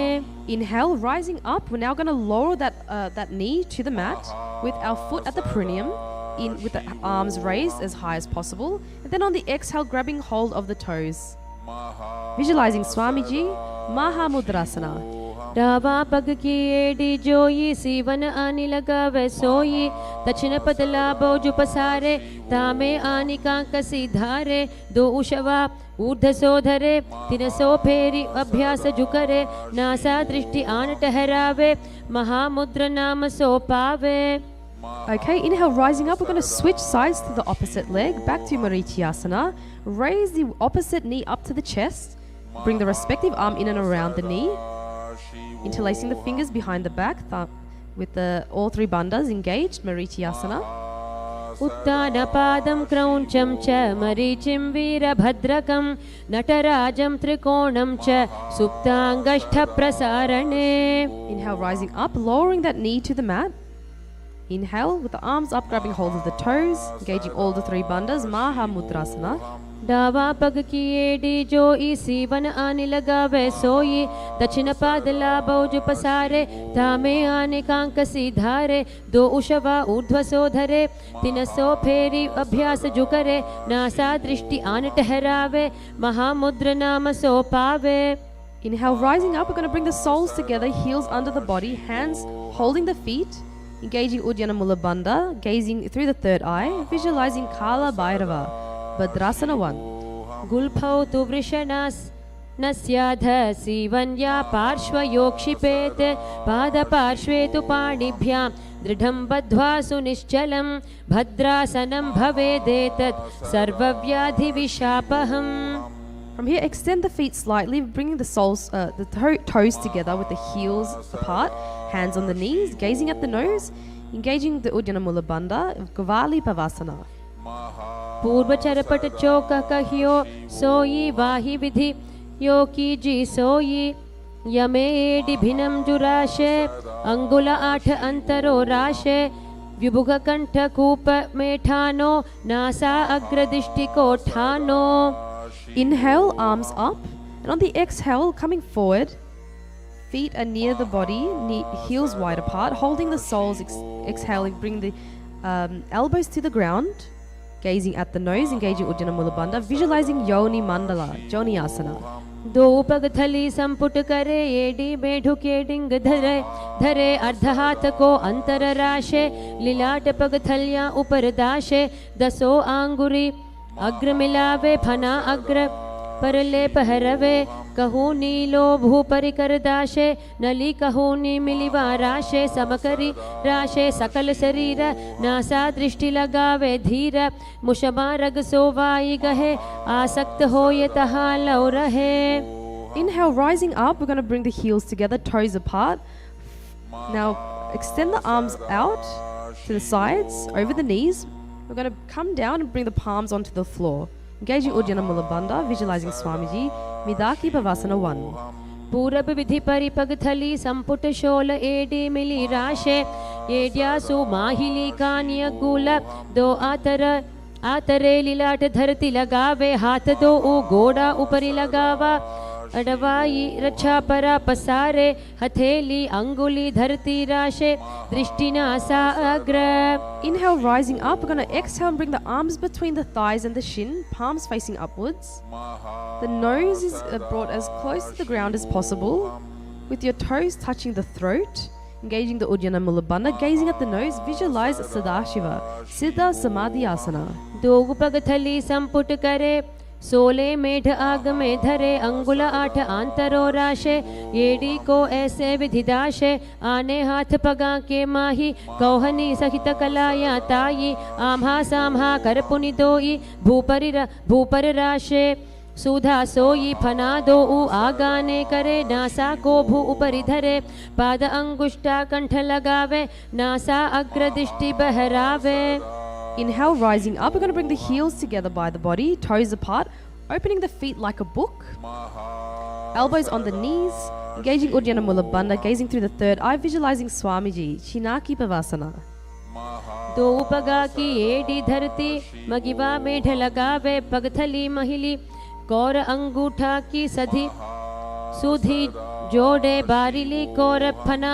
Inhale, rising up. We're now going to lower that knee to the mat with our foot at the perineum, with the arms raised as high as possible. And then on the exhale, grabbing hold of the toes. Visualizing Swamiji, Mahamudrasana. डावा पग की AD जोई सीवन आनी लगावे सोई दक्षिण पतला बोझ पसारे तामे आनी कांकसी धारे दो उशवा ऊर्ध सोधरे तीन सो फेरी अभ्यास जुकरे नासा दृष्टि आन ठहरावे महामुद्र नाम सो पावे. Okay, inhale, rising up. We're going to switch sides to the opposite leg, back to Marichiasana. Raise the opposite knee up to the chest. Bring the respective arm in and around the knee. Interlacing the fingers behind the back with all three bandhas engaged, Marichiasana. उत्तानपादं क्रौञ्चं च मरीचिं वीरभद्रकं नटराजं त्रिकोणं च सुप्ताङ्गष्ठप्रसारणे. Inhale, rising up, lowering that knee to the mat. Inhale, with the arms up, grabbing hold of the toes, engaging all the three bandhas, Mahamudrasana. डावा पग की AD जोई सीवन आने लगावे सोई दक्षिण पादला बोझ पसारे तामे आने कांकसी धारे दो उशवा ऊर्ध्व सोधरे तीन सो फेरी अभ्यास जुकरे नासा दृष्टि आन ठहरावे महामुद्र नाम सो पावे. Inhale, rising up, we're going to bring the soles together, heels under the body, hands holding the feet, engaging Uddiyana Mula Bandha, gazing through the third eye, visualizing Kala Bhairava. Bhadrasana 1. गुल्फौ तु वृषणास नस्याध सीवन्या पार्श्वयोक्षिपेत पादपार्श्वे तु पाणिभ्यां दृढं बद्ध्वा सुनिश्चलं भद्रासनं भवेदेतत् सर्वव्याधिविशापहम्. From here, extend the feet slightly, bringing the soles, the toes together with the heels apart, hands on the knees, gazing at the nose, engaging the Uddiyana Mula Bandha, Gavali Pavasana. पूर्व चरपट चौक कहियो सोई वाही विधि यो कीजी सोई यमे एडि भिन्नं जुराशे अंगुल 8 अंतरो राशे विभुग कंठ कूप मेठानो नासा अग्रदृष्टि कोठानो. Inhale, arms up, and on the exhale, coming forward, feet are near the body, heels wide apart, holding the soles, exhaling, bring the elbows to the ground. Gazing at the nose, engaging Uddiyana Mula Bandha, visualizing Yoni Mandala, Joni Asana. दो पग थली संपुट करे AD में ढुके डिंग धरे धरे अर्ध हाथ को अंतर राशे लिलाट पग थलियां ऊपर दाशे दसो आंगुरी अग्र मिलावे फना अग्र परले पहरवे कहू नीलो भू परिकर दाशे नली कहू नी मिलिवा राशे समकरी राशे सकल शरीर नासा दृष्टि लगावे धीर मुशबा रग सोवाई गहे आसक्त हो ये तहा लो रहे. Inhale, rising up, we're going to bring the heels together, toes apart. Now extend the arms out to the sides, over the knees. We're going to come down and bring the palms onto the floor. Engaging Uddiyana Mula Bandha, visualizing Swamiji, Midaki Pavasana 1. पूरब विधि परिपग थली संपुट शोल AD मिली राशे एड्यासु माहिली Kanye गुल दो आतरे लिलाट धरती लगावे हाथ दो ऊ गोड़ा ऊपरी लगावा अडवाई रक्षा परा पसारे हथेली अंगुली धरती राशे दृष्टि नासा अग्र. Inhale, rising up. We're going to exhale and bring the arms between the thighs and the shin, palms facing upwards. The nose is brought as close to the ground as possible, with your toes touching the throat. Engaging the Uddiyana Mula Bandha, gazing at the nose, visualize Sadashiva, Siddha Samadhi Asana. दो पग थली संपुट करे सोले मेढ आग में धरे अंगुल 8 आंतरो राशे AD को ऐसे विधिदाशे आने हाथ पगा के माही कौहनी सहित कलाया ताई आम्हा साम्हा कर पुनि दोई भूपर राशे सुधा सोई फना दो उ आगाने करे नासा को भू ऊपरी धरे पाद अंगुष्ठा कंठ लगावे नासा अग्र दृष्टि बहरावे. Inhale, rising up. We're going to bring the heels together by the body, toes apart, Opening the feet like a book. Elbows on the knees. Engaging Uddiyana Mula Bandha, gazing through the third eye, visualizing Swamiji, Chinaki Pavasana. दो उपगा की AD धरती मगिवा मेढ लगावे पगथली महिली कौर अंगूठा की सधी सुधी जोड़े बारिली कौर फना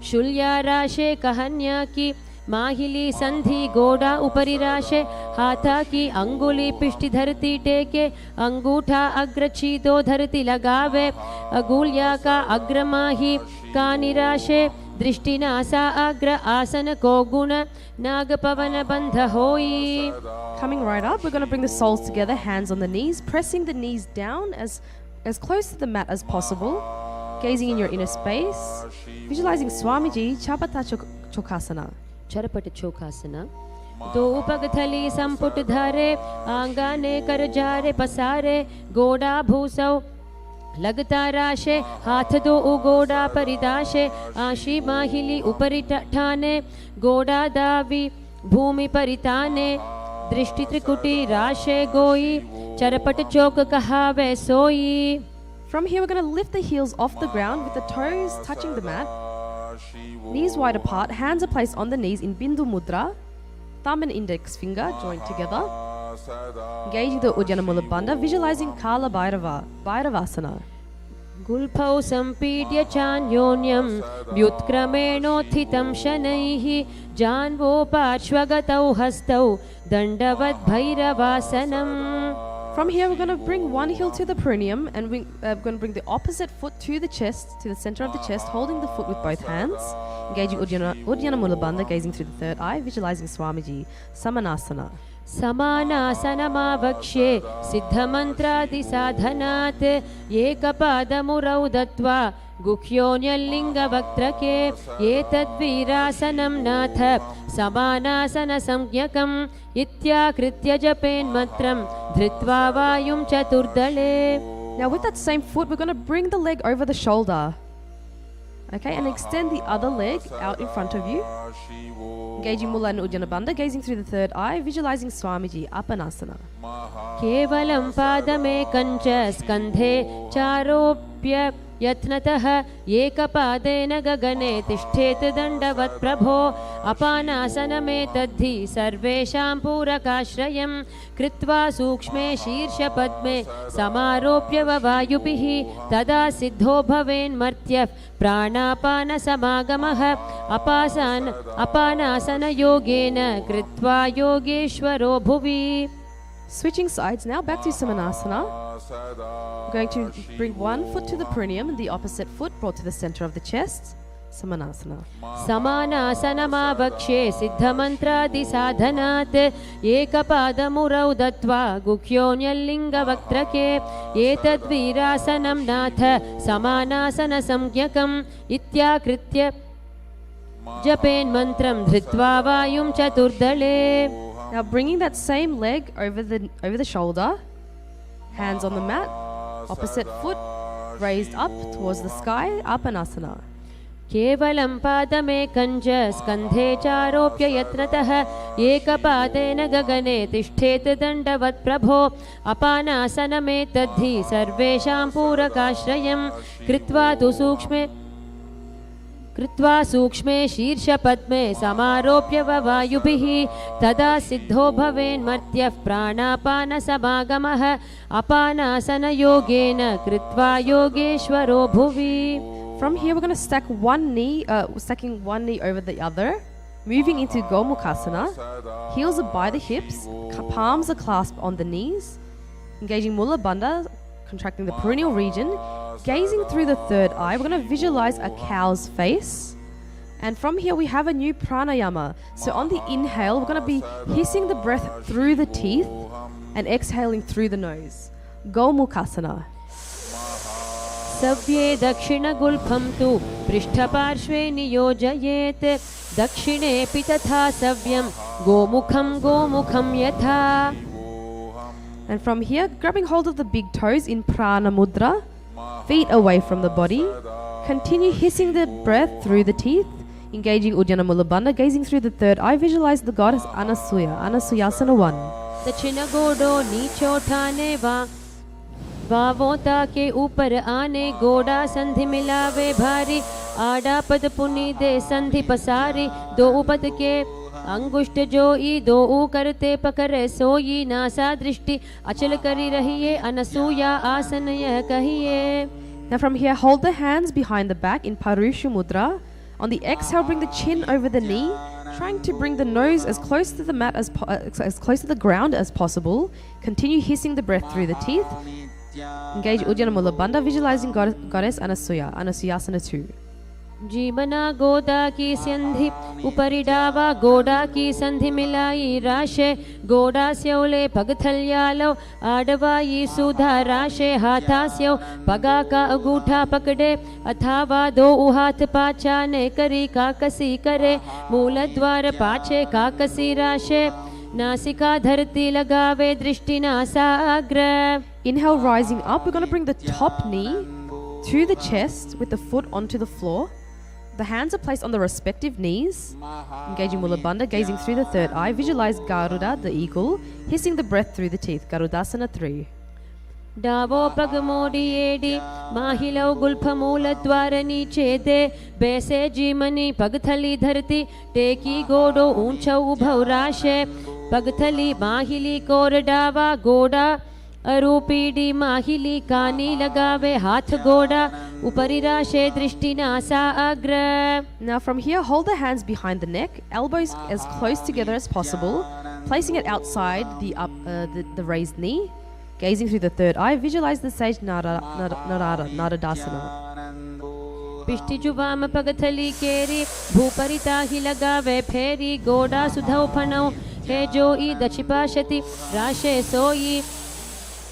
शुल्या राशे कहन्या की माहिली संधि गोड़ा उपरि राशे हाथा की अंगुली पिष्टि धरती टेके अंगूठा अग्रची दो धरती लगावे अगुल्या का अग्रमाही का निराशे दृष्टि नासा अग्र आसन को गुण नाग पवन बंध होई. Coming right up, we're going to bring the soles together, hands on the knees, pressing the knees down as close to the mat as possible, gazing in your inner space, visualizing Swamiji, Chapata Chokasana. Charpat चोखासना. दो उपगथली संपुट धारे आंगाने कर जारे पसारे गोड़ा भूसौ लगता राशे हाथ दो उगोड़ा परिदाशे आशी माहिली उपरि ठाने गोड़ा दावी भूमि परिताने दृष्टि त्रिकुटी राशे गोई चरपट चौक कहावे सोई. From here, we're going to lift the heels off the ground with the toes touching the mat. Knees wide apart, hands are placed on the knees in Bindu Mudra, thumb and index finger joined together. Engaging the Uddiyana Mula Bandha, visualizing Kala Bhairavasana. गुल्फौ सम्पीड्य चान्योन्यं व्युत्क्रमेणोत्थितं शनैः जान्वो पार्श्वगतौ हस्तौ दण्डवद् भैरवासनम्. From here, we're going to bring one heel to the perineum and we're going to bring the opposite foot to the chest, to the center of the chest, holding the foot with both hands. Engaging Uddiyana Mula Bandha, gazing through the third eye, visualizing Swamiji, Samanasana. समानासनमावक्ष्ये सिद्धमन्त्रादिसाधनात् एकपादमुरौ दत्वा गुह्योऽन्यल्लिङ्गवक्त्रके एतद्वीरासनं नाथ समानासनसंज्ञकम् इत्याकृत्य जपेन्मन्त्रं धृत्वा वायुं चतुर्दले. Now with that same foot, we're going to bring the leg over the shoulder. Okay, and extend the other leg out in front of you. Engaging Mula and Uddiyana Bandha, gazing through the third eye, visualizing Swamiji, Apanasana. केवलं पादमेकञ्च स्कन्धे चारोप्य यत्नतः एकपादेन गगने तिष्ठेत् दण्डवत् प्रभो अपानासनमेतद्धि सर्वेषां पूरकाश्रयं कृत्वा सूक्ष्मे शीर्षपद्मे समारोप्य वायुभिः तदा सिद्धो भवेन्मर्त्यः प्राणापानसमागमः अपानासनयोगेन कृत्वा योगेश्वरो भुवि. Switching sides now, back to Samanasana. We're going to bring one foot to the perineum and the opposite foot brought to the center of the chest. Samanasana. समानासनमावक्ष्ये सिद्धमन्त्रादिसाधनात् एकपादमुरौ दत्वा गुह्योऽन्यल्लिङ्गवक्त्रके एतद्वीरासनं नाथ समानासनसंज्ञकम् इत्याकृत्य जपेन्मन्त्रं धृत्वा वायुं चतुर्दले. Now bringing that same leg over the shoulder, hands on the mat, opposite foot raised up towards the sky, Apanasana. केवलं पादमेकञ्च स्कन्धे चारोप्य यत्नतः एकपादेन गगने तिष्ठेत् दण्डवत् प्रभो अपानासनमेतद्धि सर्वेषां पूरकाश्रयं कृत्वा सूक्ष्मे शीर्षपद्मे समारोप्य वायुभिः तदा सिद्धो भवेन्मर्त्यः प्राणापानसमागमः अपानासनयोगेन कृत्वा योगेश्वरो भुवि. From here, we're going to stack stacking one knee over the other, moving into Gomukhasana. Heels are by the hips, palms are clasped on the knees, engaging Mula Bandha, contracting the perineal region, gazing through the third eye. We're going to visualize a cow's face. And from here, we have a new pranayama. So on the inhale, we're going to be hissing the breath through the teeth and exhaling through the nose. Gomukhasana. सव्ये दक्षिणगुल्फं तु पृष्ठपार्श्वे नियोजयेत् दक्षिणेऽपि तथा सव्यं गोमुखं यथा. And from here, grabbing hold of the big toes in prana mudra, feet away from the body, continue hissing the breath through the teeth, engaging Uddiyana Mula Bandha, gazing through the third eye, visualize the goddess Anasuya, Anasuyasana 1. दक्षिणगोडो नीचोठाने वा वावों के ऊपर आने गोड़ा संधि मिलावे भारी आड़ा पद पुनि दे संधि पसारी दो पद के अंगुष्ठ जोई दो करते पकड़े सोई नासा दृष्टि अचल करी रहिए अनसूया आसन यह कहिए. Now from here, hold the hands behind the back in Parusha Mudra. On the exhale, bring the chin over the knee, trying to bring the nose as close to the mat as close to the ground as possible. Continue hissing the breath through the teeth. Engage Uddiyana Mula Bandha, visualizing Goddess Anasuya, Anusuyasana 2. जीवना गोदा की संधि उपरि डावा गोड़ा की संधि मिलाई राशे गोड़ा स्योले पगथल्यालो आडवाई सुधा राशे हाथास्यो पगा का अंगूठा पकड़े अथावा दो हाथ पाचा ने करी काकसी करे मूल द्वार पाछे काकसी राशे नासिका धरती लगावे दृष्टि नासाग्र. Inhale, rising up. We're going to bring the top knee to the chest with the foot onto the floor. The hands are placed on the respective knees. Engaging Mula Bandha, gazing through the third eye. Visualize Garuda, the eagle, hissing the breath through the teeth. Garudasana 3. Davos पग मोड़ी AD माहिलो Gulf मूल द्वार नीचे दे बैसे जीमनी पगथली धरती टेकी गोडो ऊंचा उभव राशे पगथली माहिली core डावा गोड़ा अरूपीडी माहिली कानी लगावे हाथ गोड़ा उपरि राशे दृष्टि नासा अग्र. Now from here, hold the hands behind the neck, elbows as close together as possible, placing it outside the raised knee. Gazing through the third eye, visualize the sage Naradasana. पिष्टि जुवाम पगथली केरी भूपरिता ही लगावे फेरी गोड़ा सुधौ फनौ हे जोई दक्षिपाशति राशे सोई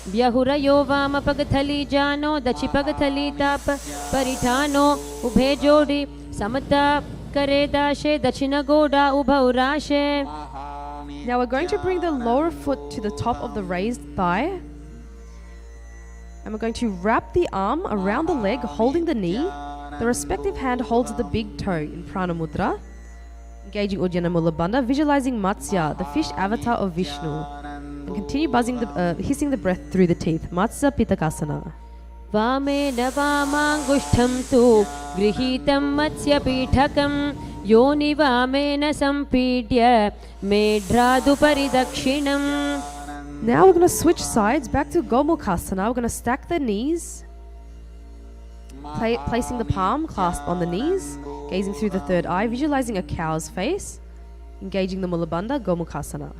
व्यहुरयो वाम पगथली जानो दक्षि पगथली ताप परिठानो उभे जोड़ी समता करे दाशे दक्षिण गोड़ा उभौ राशे. Now we're going to bring the lower foot to the top of the raised thigh. And we're going to wrap the arm around the leg, holding the knee. The respective hand holds the big toe in Prana Mudra. Engaging Uddiyana Mula Bandha, visualizing Matsya, the fish avatar of Vishnu. And continue hissing the breath through the teeth. Matsya Pitakasana. Vame navamangustham tu grihitam matsya pitakam yoni vamena sampidya medradu paridakshinam. Now we're going to switch sides back to Gomukhasana. We're going to stack the knees, placing the palm clasped on the knees, gazing through the third eye, visualizing a cow's face, engaging the Mula Bandha, Gomukhasana.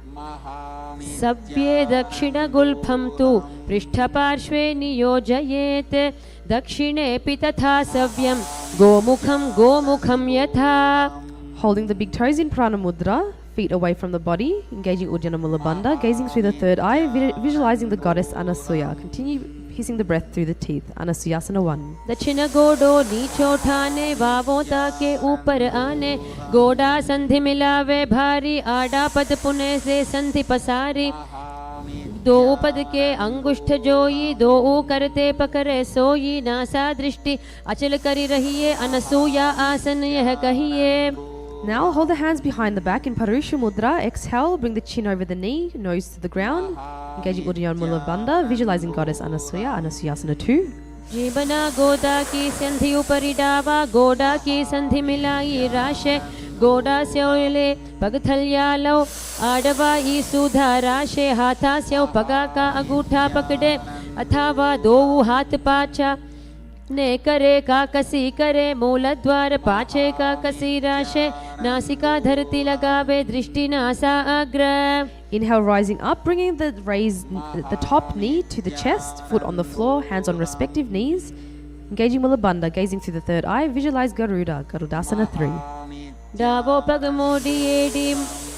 Sabye dakshina gulpham tu prishtaparshve niyojayet dakshine pitatha savyam gomukham yatha. Holding the big toes in Prana Mudra, feet away from the body, engaging Uddiyana Mula Bandha, gazing through the third eye, visualizing the goddess Anasuya. Continue hissing the breath through the teeth. Anasuyasana 1. दक्षिण गोडो नीचो ठाने वावों के ऊपर आने गोड़ा संधि मिलावे भारी आड़ा पद पुने से संधि पसारी दो पद के अंगुष्ठ जोई दो करते पकड़े सोई नासा दृष्टि अचल करी रहिए अनसूया आसन यह कहिए. Now hold the hands behind the back in Parusha Mudra. Exhale, bring the chin over the knee, nose to the ground. Engaging Uddiyana Mula Bandha, visualizing Goddess Anasuya, Anusuyasana 2. जीवना गोदा की संधि उपरि डावा गोड़ा की संधि मिलाई राशे गोड़ा स्योले पगथल्यालो आडवा ई सुधा राशे हाथा स्यो पगा का अंगूठा पकड़े अथावा दो हाथ पाचा ने करे काकसी करे मूल द्वार पाछे काकसी राशे नासिका धरती लगावे दृष्टि नासा अग्र. Inhale, rising up, bringing the top knee to the chest, foot on the floor, hands on respective knees. Engaging Mula Bandha, gazing through the third eye, visualize Garuda, Garudasana 3. Davos पग मोड़ी एडी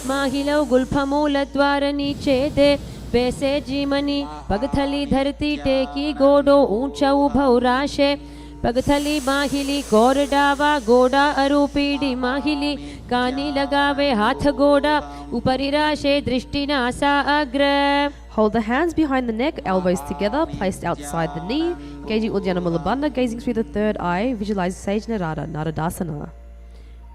माहिलो गुल्फ मूल द्वार नीचे दे बैसे जीमनी पगथली धरती टेकी गोडो ऊंचा उभव राशे पगथली माहिली core डावा गोड़ा अरूपीडी माहिली कानी लगावे हाथ गोड़ा उपरि राशे दृष्टि नासा अग्र. Hold the hands behind the neck, elbows together, placed outside the knee. Engaging Uddiyana Mula Bandha, gazing through the third eye, visualize Sage Naradasana.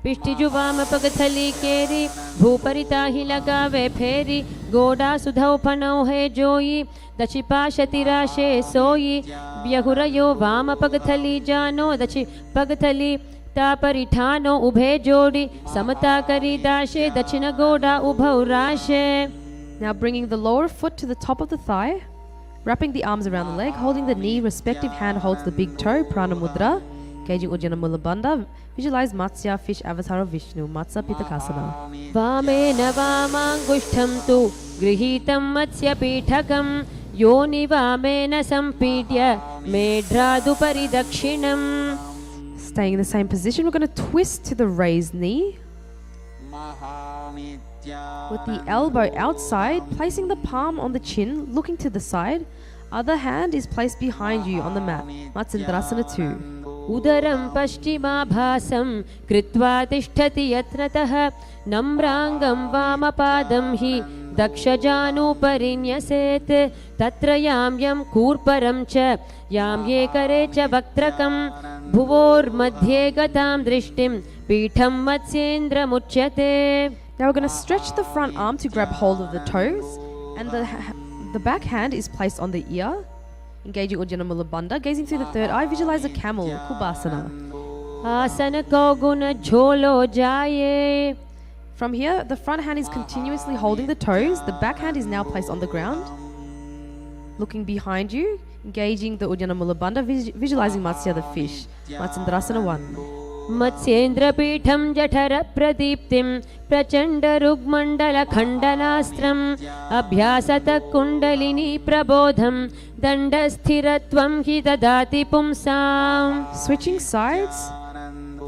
पिष्टिजुवाम पगथली केरी भूपरिताहि लगावे फेरी गोडा सुधौ फनौ है जोई दचि पाशतिराशे सोई व्यहुरयो वाम पगथली जानो दचि पगथली तापरिठानो उभे जोड़ी समता करी दाशे दक्षिण गोडा उभौ राशे. Now bringing the lower foot to the top of the thigh, wrapping the arms around the leg, holding the knee, respective hand holds the big toe, prana mudra, gauging Ujjana Mula Bandha. Visualize Matsya, fish avatar of Vishnu, Matsya Pitakasana. वामेन वामाङ्गुष्ठं तु गृहीतं मत्स्य पीठकं योनि वामेन सम्पीड्य मेढ्रादुपरि दक्षिणम्. Staying in the same position, we're going to twist to the raised knee with the elbow outside, placing the palm on the chin, looking to the side. Other hand is placed behind you on the mat. Matsendrasana 2. उदरं पश्चिमाभासं कृत्वा तिष्ठति यत्नतः नम्राङ्गं वामपादं हि दक्षजानुपरिन्यसेत् तत्र यां यं कूर्परं च यां ये करे च वक्त्रकं भुवोर्मध्ये गतां दृष्टिं पीठं मत्स्येन्द्रमुच्यते. Now we're going to stretch the front arm to grab hold of the toes, and the back hand is placed on the ear. Engaging Ujjana Mula Bandha, gazing through the third eye, visualize a camel, Kubasana. आसन कौगुन झोलो जाये. From here, the front hand is continuously holding the toes, the back hand is now placed on the ground. Looking behind you, engaging the Ujjana Mula Bandha, visualizing Matsya the fish. Matsendrasana 1. मत्स्येन्द्रपीठं जठरप्रदीप्तिं प्रचण्डरुग्मण्डलखण्डनास्त्रम् अभ्यासतः kundalini प्रबोधं दण्डस्थिरत्वं हि ददाति पुंसाम्. Switching sides,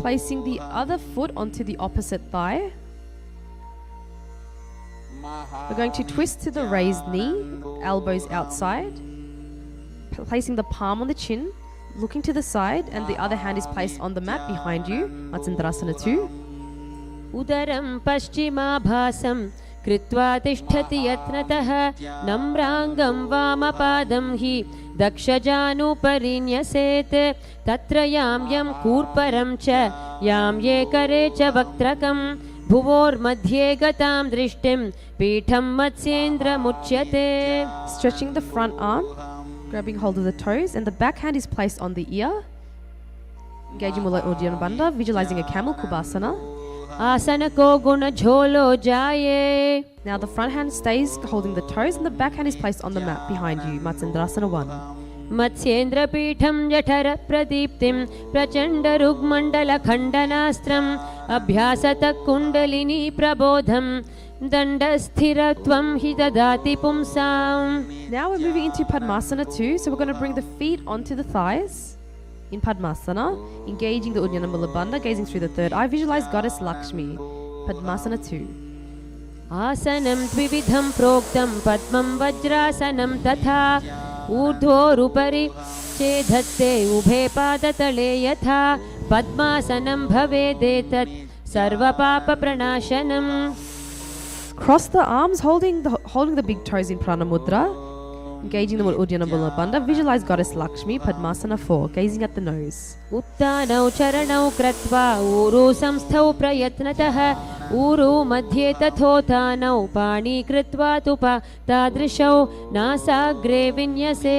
placing the other foot onto the opposite thigh. We're going to twist to the raised knee, elbows outside, placing the palm on the chin, looking to the side, and the other hand is placed on the mat behind you. Matsendrasana 2. उदरं पश्चिमाभासं कृत्वा तिष्ठति यत्नतः नम्राङ्गं वामपादं हि दक्षजानुपरिन्यसेत् तत्र यां यं कूर्परं च यां ये करे च वक्त्रकं भुवोर्मध्ये गतां दृष्टिं पीठं मत्स्येन्द्रमुच्यते. Stretching the front arm, grabbing hold of the toes, and the back hand is placed on the ear. Engaging Mula Ujjana Bandha, visualizing a camel, Kubasana. आसन को गुण झोलो जाये. Now the front hand stays holding the toes, and the back hand is placed on the mat behind you. Matsendrasana 1. मत्स्येन्द्रपीठं जठरप्रदीप्तिं प्रचण्डरुग्मण्डलखण्डनास्त्रम् अभ्यासतः kundalini प्रबोधं दण्डस्थिरत्वं हि ददाति पुंसाम्. Now we're moving into Padmasana 2, so we're going to bring the feet onto the thighs. In Padmasana, engaging the Ujjana Mula Bandha, gazing through the third eye, visualize Goddess Lakshmi. Padmasana 2. आसनं द्विविधं प्रोक्तं पद्मं वज्रासनं तथा ऊर्ध्वोरुपरि चेधत्ते उभे पादतले यथा पद्मासनं भवेदेतत् सर्वपापप्रणाशनम्. Cross the arms, holding the big toes in Prana Mudra. Engaging the Ujjana Mula Bandha, visualize Goddess Lakshmi. Padmasana 4, gazing at the nose. उत्तानौ चरणौ कृत्वा ऊरु संस्थौ प्रयत्नतः ऊरु मध्ये तथोत्थानौ पाणि कृत्वा तु तादृशौ नासाग्रे विन्यसे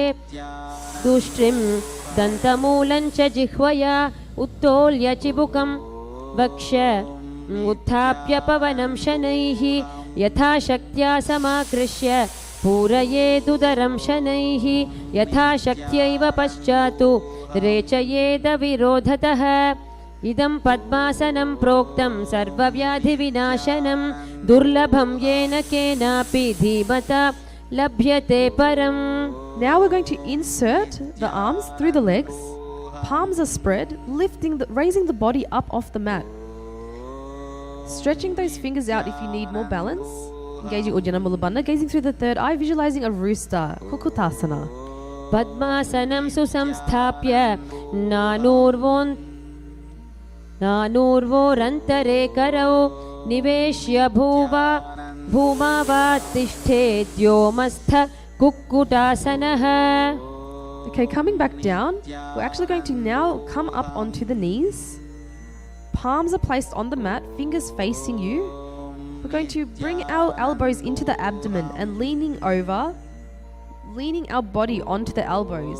तुष्टिं दन्तमूलं च जिह्वया उत्तोल्य चिबुकं वक्ष उत्थाप्य पवनं शनैः यथाशक्त्या समाकृष्य पूरयेदुदरं शनैः यथाशक्त्यैव पश्चात् रेचयेद विरोधतः. इदं पद्मासनं प्रोक्तं सर्वव्याधिविनाशनं दुर्लभं येन केनापि धीमता लभ्यते परम्. Now we're going to insert the arms through the legs. Palms are spread, raising the body up off the mat. Stretching those fingers out if you need more balance. Engaging Ujjana Mula Bandha, gazing through the third eye, visualizing a rooster, Kukutasana. पद्मासनं सुसंस्थाप्य नानूर्वोरन्तरे करौ निवेश्य भूमा वा तिष्ठेद्योमस्थ कुक्कुटासनः. Okay, coming back down, we're actually going to now come up onto the knees. palms are placed on the mat, fingers facing you. We're going to bring our elbows into the abdomen and leaning over, leaning our body onto the elbows.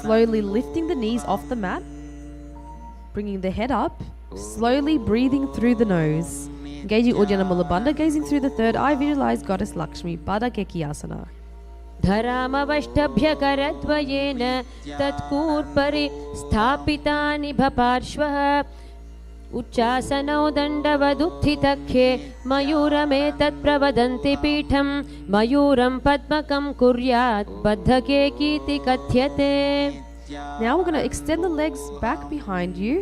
Slowly lifting the knees off the mat, bringing the head up, slowly breathing through the nose. Engaging Uddiyana Mula Bandha, gazing through the third eye, visualize Goddess Lakshmi, Pada Kekiyasana. धरामवष्टभ्यकरद्वयेन तत्कूर्परि स्थापितानि भपार्श्वः उच्चासनौ दण्डवदुत्थितख्ये मयूरमेतत् प्रवदन्ति पीठं मयूरं पद्मकं कुर्यात् बद्धकेकीति कथ्यते. Now we're going to extend the legs back behind you,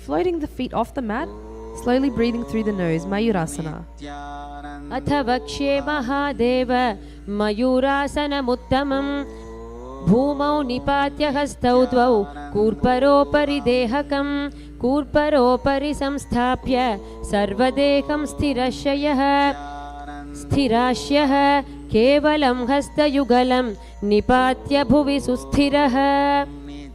floating the feet off the mat, slowly breathing through the nose, Mayurasana. अथ वक्ष्ये महादेव मयूरासनमुत्तमं भूमौ निपात्य हस्तौ द्वौ कूर्परोपरि देहकं कूर्परोपरि संस्थाप्य सर्वदेहं स्थिराश्यः केवलं हस्तयुगलं निपात्य भुवि सुस्थिरः.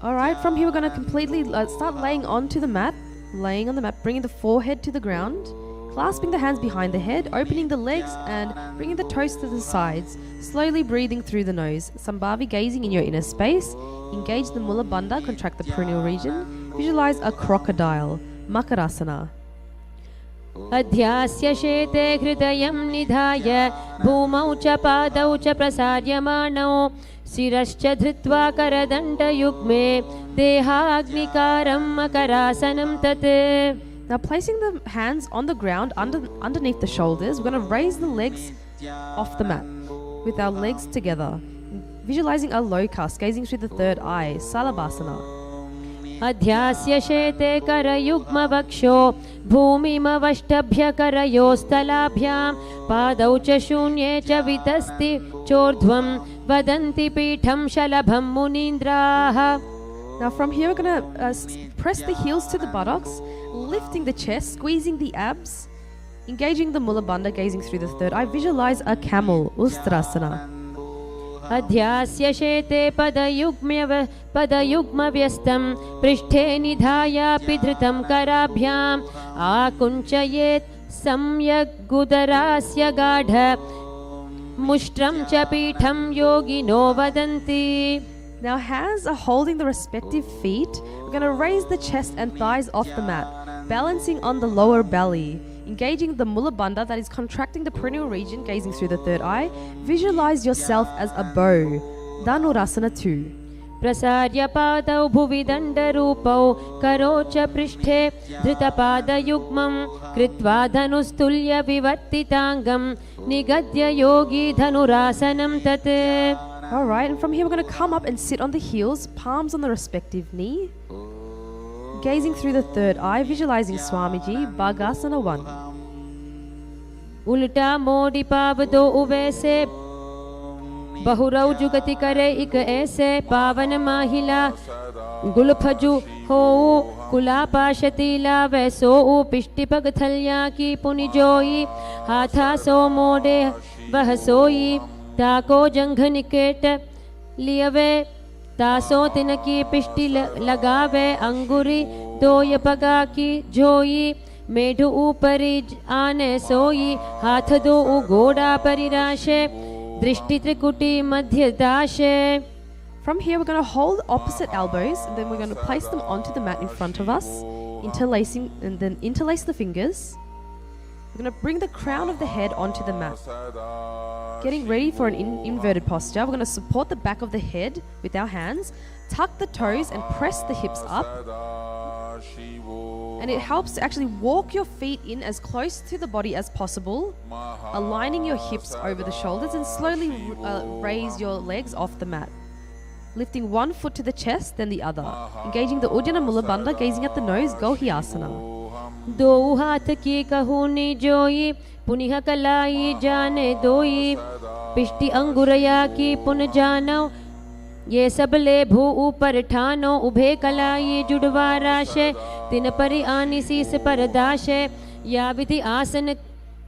Alright, from here we're going to completely start laying onto the mat, laying on the mat, bringing the forehead to the ground, clasping the hands behind the head, opening the legs and bringing the toes to the sides, slowly breathing through the nose. Sambhavi, gazing in your inner space, engage the Mula Bandha, contract the perineal region, visualize a crocodile, Makarasana. अध्यास्य शेते हृदयं निधाय भूमौ च पादौ च प्रसार्यमाणौ शिरश्च धृत्वा करदण्डयुग्मे देहाग्निकारं मकरासनं तत्. Now placing the hands on the ground underneath the shoulders, we're going to raise the legs off the mat with our legs together. Visualizing a lotus, gazing through the third eye, Salabhasana. अध्यास्य शेते करयुग्मवक्षो भूमिमवष्टभ्य करयोस्तलाभ्यां पादौ च शून्ये च वितस्ति चोर्ध्वं वदन्ति पीठं शलभं मुनीन्द्राः. Now from here we're going to press the heels to the buttocks, lifting the chest, squeezing the abs, engaging the Mula Bandha, gazing through the third eye. Visualize a camel, Ustrasana. अध्यास्य शेते पदयुग्मव्यस्तं पृष्ठे निधायापि धृतं कराभ्याम् आकुञ्चयेत् सम्यग्गुदरास्य गाढ मुष्ट्रं च पीठं योगिनो वदन्ति. Now hands are holding the respective feet. We're going to raise the chest and thighs off the mat, balancing on the lower belly. Engaging the Mula Bandha, that is contracting the perineal region, gazing through the third eye. Visualize yourself as a bow, Dhanurasana 2. प्रसार्य पादौ भुवि दण्डरूपौ करो च पृष्ठे धृतपादयुग्मं कृत्वा धनुस्तुल्य विवर्तिताङ्गं निगद्य योगी धनुरासनं तत्. Alright, and from here we're going to come up and sit on the heels, palms on the respective knee. Gazing through the third eye, visualizing Swamiji, Bhagasana 1. उल्टा मोड़ी पावदो उवैसे बहुरौ जुगति करे इक ऐसे पावन माहिला गुलफजु हो कुला पाशतीला वैसो पिष्टि पगथल्या की पुनिजोई हाथा सो मोडे वह सोई ताको जंघ निकेट लियवे तासो तिनकी पिष्टि लगावे अंगुरी दोय पगा की जोई मेढु ऊपरी आने सोई हाथ दो घोड़ा परिराशे दृष्टि त्रिकुटी मध्य दाशे. From here we're going to hold opposite elbows and then we're going to place them onto the mat in front of us, interlacing and then interlace the fingers. We're going to bring the crown of the head onto the mat. Getting ready for an inverted posture. We're going to support the back of the head with our hands, tuck the toes and press the hips up. And it helps to actually walk your feet in as close to the body as possible, aligning your hips over the shoulders and slowly raise your legs off the mat. Lifting one foot to the chest, then the other. Engaging the Uddiyana Mula Bandha, gazing at the nose, Gohyasana. दो हाथ की कहूनी जोई पुनिह कलाई जाने दोई पिष्टि अंगुरया की पुन जानो ये सबले भू ऊपर ठानो उभे कलाई जुड़वा राशे तिन परि आनी शीस पर दाशे या विधि आसन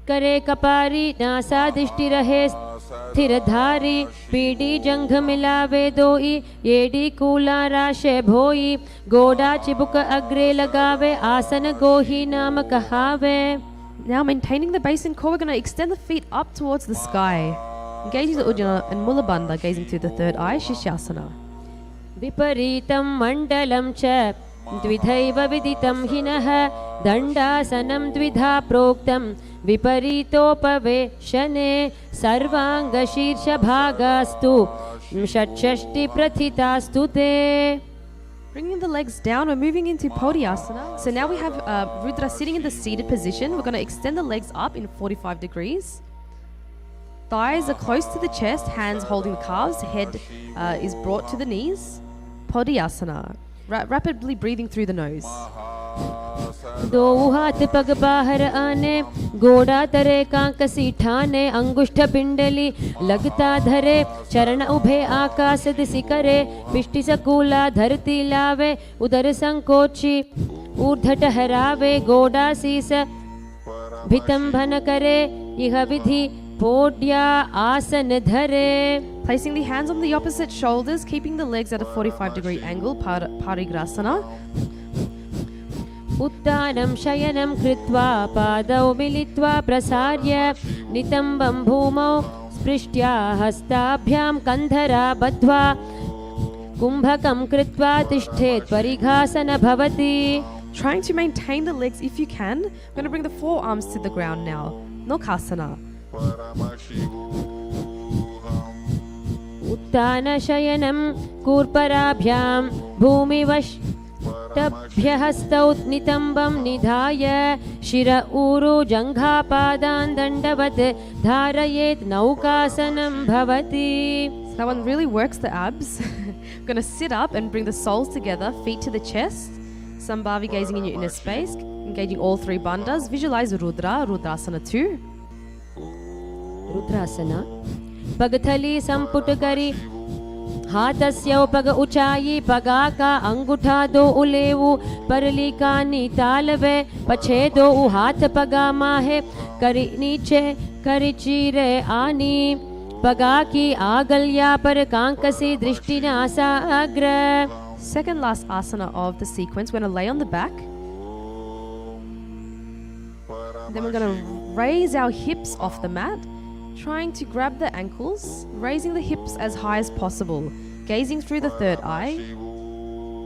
उत्करे कपारी नासादिष्टि स्थिरधारी पीडी जंघ मिलावे दोई येडी कूला राशे भोई गोडा चिबुक अग्रे लगावे आसन गोही नाम कहावे. Now maintaining the base and core, we're going to extend the feet up towards the sky. Engaging the Ujjana and Mula Bandha, gazing through the third eye, Shishyasana. विपरीतं मण्डलं च द्विधैव विदितं हिनः दण्डासनं द्विधा प्रोक्तं विपरीतोपवेशने सर्वाङ्गशीर्षभागास्तु षट्षष्टिप्रथितास्तु ते. Bringing the legs down, we're moving into Podhyasana. So now we have Rudra sitting in the seated position. We're going to extend the legs up in 45 degrees. Thighs are close to the chest, hands holding the calves, head is brought to the knees. Podhyasana. Rapidly breathing through the nose. दो हाथ पग बाहर आने गोड़ा तरे कांक सीठाने अंगुष्ठ पिंडली लगता धरे चरण उभे आकाश दिशि करे पिष्टि सकूला धरती लावे उदर संकोची ऊर्ध्व टहरावे गोड़ा शीस भितंभन करे यह विधि पोड्या आसन धरे. Placing the hands on the opposite shoulders, keeping the legs at a 45-degree angle, Parigrasana. उत्तानं शयनं कृत्वा पादौ मिलित्वा प्रसार्य नितम्बं भूमौ स्पृष्ट्या हस्ताभ्यां कन्धरा बद्ध्वा कुम्भकं कृत्वा तिष्ठेत् परिघासन भवति. Trying to maintain the legs if you can. We're going to bring the forearms to the ground now. Nokasana. उत्तान शयनं कूर्पराभ्यां भूमिवष्टभ्यहस्तौ नितम्बं निधाय शिर ऊरु जङ्घापादान् दण्डवत् धारयेत् नौकासनं भवति. So that one really works the abs. We're going to sit up and bring the soles together, feet to the chest. Sambhavi gazing in your inner space, engaging all three bandhas. Visualize Rudra, Rudrasana 2. रुद्रासना पगथली संपुट करी हाथस्य पग ऊंचाई पगा का अंगूठा दो उलेवु परली कानी तालवे पछे दो हाथ पगा माहे करी नीचे करी चीरे आनी पगा की आगल्या पर कांकसी दृष्टि नासाग्र. Second last asana of the sequence. We're going to lay on the back. Then we're going to raise our hips off the mat, trying to grab the ankles, raising the hips as high as possible, gazing through the third eye,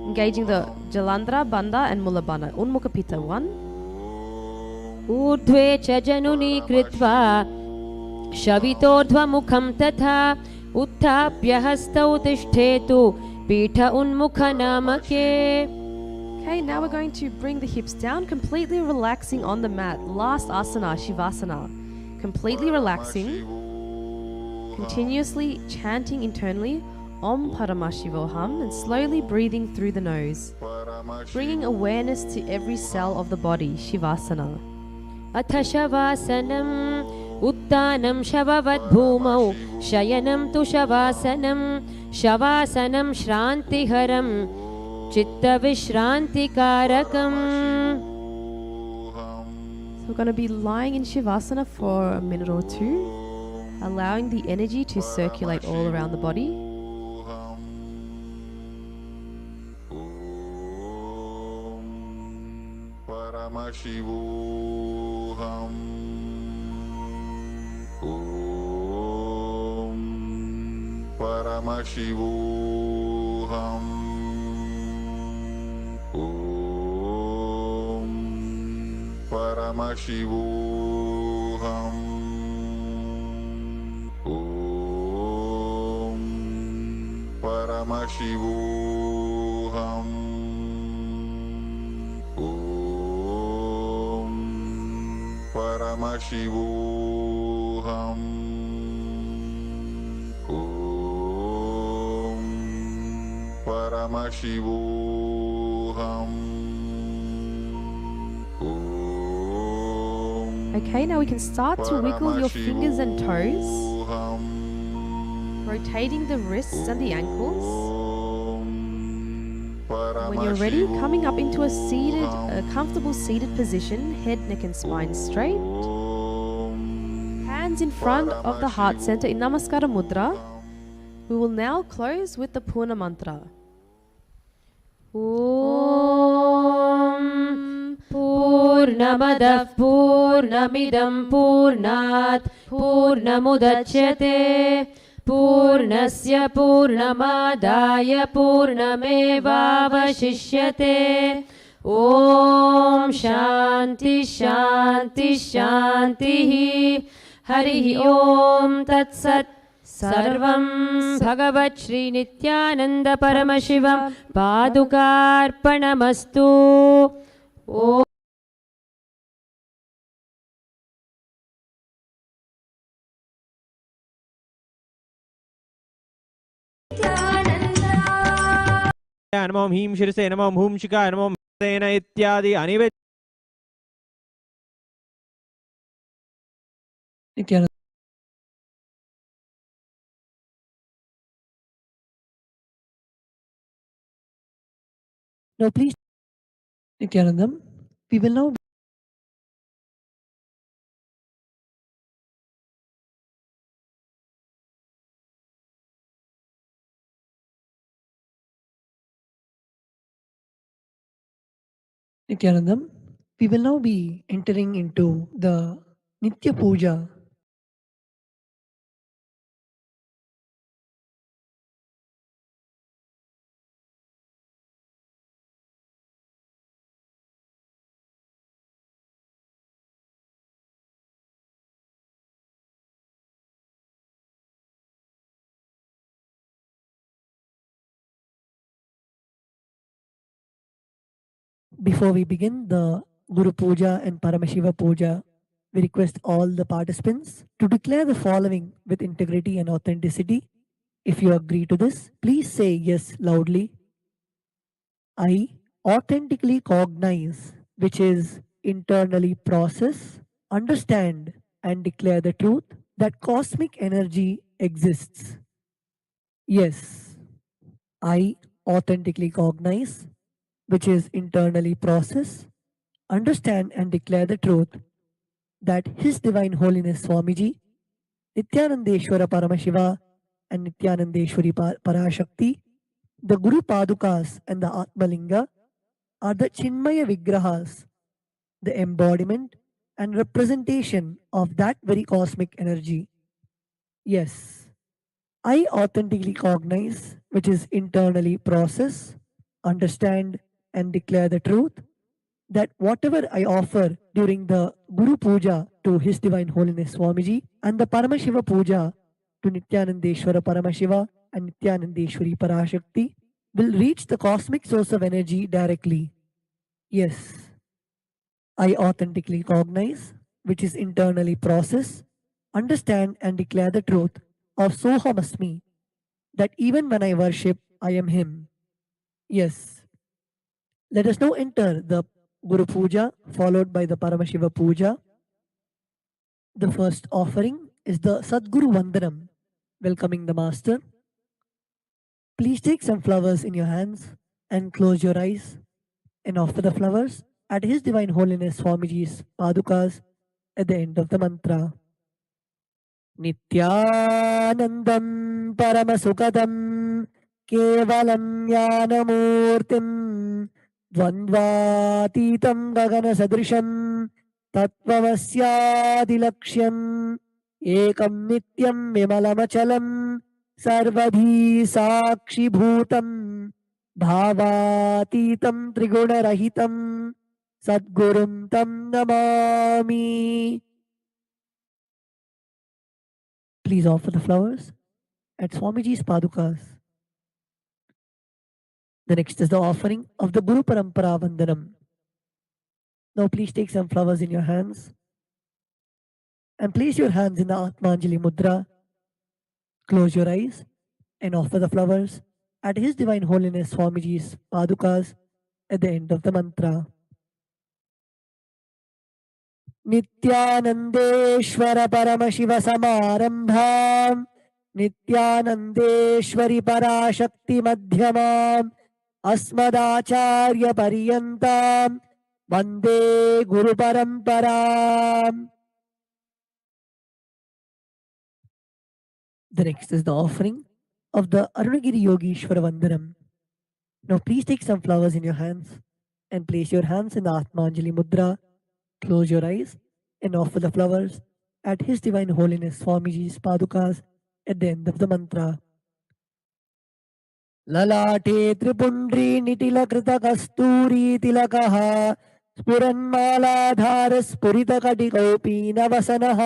engaging the Jalandhara, Bandha and Mula Bandha. Unmukha Pitta 1. ऊर्ध्वे च जनुनी कृत्वा शवितोर्ध्वमुखं तथा उत्थाप्य हस्तौ तिष्ठेतु पीठ उन्मुख नामके. Okay, now we're going to bring the hips down, completely relaxing on the mat. Last asana, Shivasana. Completely relaxing, continuously chanting internally Om Paramashivoham and slowly breathing through the nose, bringing awareness to every cell of the body. Shivasana. अथ शवासनं उत्तानं शववत् भूमौ शयनं तु शवासनं शवासनं श्रान्तिहरं चित्तविश्रान्तिकारकम्. So we're going to be lying in Shivasana for a minute or two, allowing the energy to circulate all around the body. Paramashivoham. Om Paramashivoham. Om Paramashivoham. Om Paramashivoham. Om Paramashivoham. Om Paramashivoham. Okay, now we can start to wiggle your fingers and toes, rotating the wrists and the ankles. When you're ready, coming up into a comfortable seated position, head, neck and spine straight. hands in front of the heart center in Namaskara Mudra. We will now close with the Purna Mantra. Om Purnamadah Purnamidam Purnat Purnamudachyate Purnasya Purnamadaya Purnamevavashishyate. Om Shanti Shanti Shanti. Harihi Om Tat Sat. Sarvam Bhagavat Shri Nithyananda Paramashivam Padukarpanamastu. Om नमो ह्रीं शिरसे नमो हूं शिखाय नमो तेन इत्यादि अनिवेद Nithyananda. Now please, Nithyanandam, we will now Nithyanandam, we will now be entering into the Nitya Puja. Before we begin the Guru Puja and Paramashiva Puja, we request all the participants to declare the following with integrity and authenticity. If you agree to this, please say yes loudly. I authentically cognize, which is internally process, understand, and declare the truth that cosmic energy exists. Yes, I authentically cognize, which is internally process, understand, and declare the truth that His Divine Holiness Swamiji, Nithyanandeshwara Paramashiva, and Nithyanandeshwari Parashakti, the Guru Padukas and the Atmalinga, are the Chinmaya Vigrahas, the embodiment and representation of that very cosmic energy. Yes, I authentically cognize, which is internally process, understand, and declare the truth that whatever I offer during the Guru Puja to His Divine Holiness Swamiji and the Paramashiva Puja to Nithyanandeshwara Paramashiva and Nithyanandeshwari Parashakti will reach the cosmic source of energy directly. Yes, I authentically cognize, which is internally process, understand, and declare the truth of Sohamasmi, that even when I worship, I am Him. Yes. Let us now enter the Guru Puja, followed by the Paramashiva Puja. The first offering is the Sadguru Vandanam, welcoming the Master. Please take some flowers in your hands and close your eyes and offer the flowers at His Divine Holiness Swamiji's Padukas at the end of the mantra. Nithyanandam Paramasukadam Kevalam Jnanamurtim Dvandvatītam Gagana Tattvamasyaadilakshyam Ekam Nityam Vimalamachalam Sarvadhi Sakshi Bhutam Bhavatītam Trigunarahitam Sadgurum Tam Namami. Please offer the flowers at Swamiji's Padukas. The next is the offering of the Guru Parampara Vandanam. Now please take some flowers in your hands and place your hands in the Atmanjali Mudra. Close your eyes and offer the flowers at His Divine Holiness Swamiji's Padukas at the end of the mantra. Nithyanandeshwara Paramashiva Samarambham Nithyanandeshwari Parashakti Madhyamam Asmadacharya Pariyantam Vande Guru Paramparam. The next is the offering of the Arunagiri Yogishwara Vandanam. Now please take some flowers in your hands and place your hands in the Atmanjali Mudra. Close your eyes and offer the flowers at His Divine Holiness Swamiji's Padukas at the end of the mantra. ललाटे त्रिपुण्ड्री निटिलकृतकस्तूरी तिलकः स्फुरन्मालाधार स्फुरितकटिकौपी नवसनः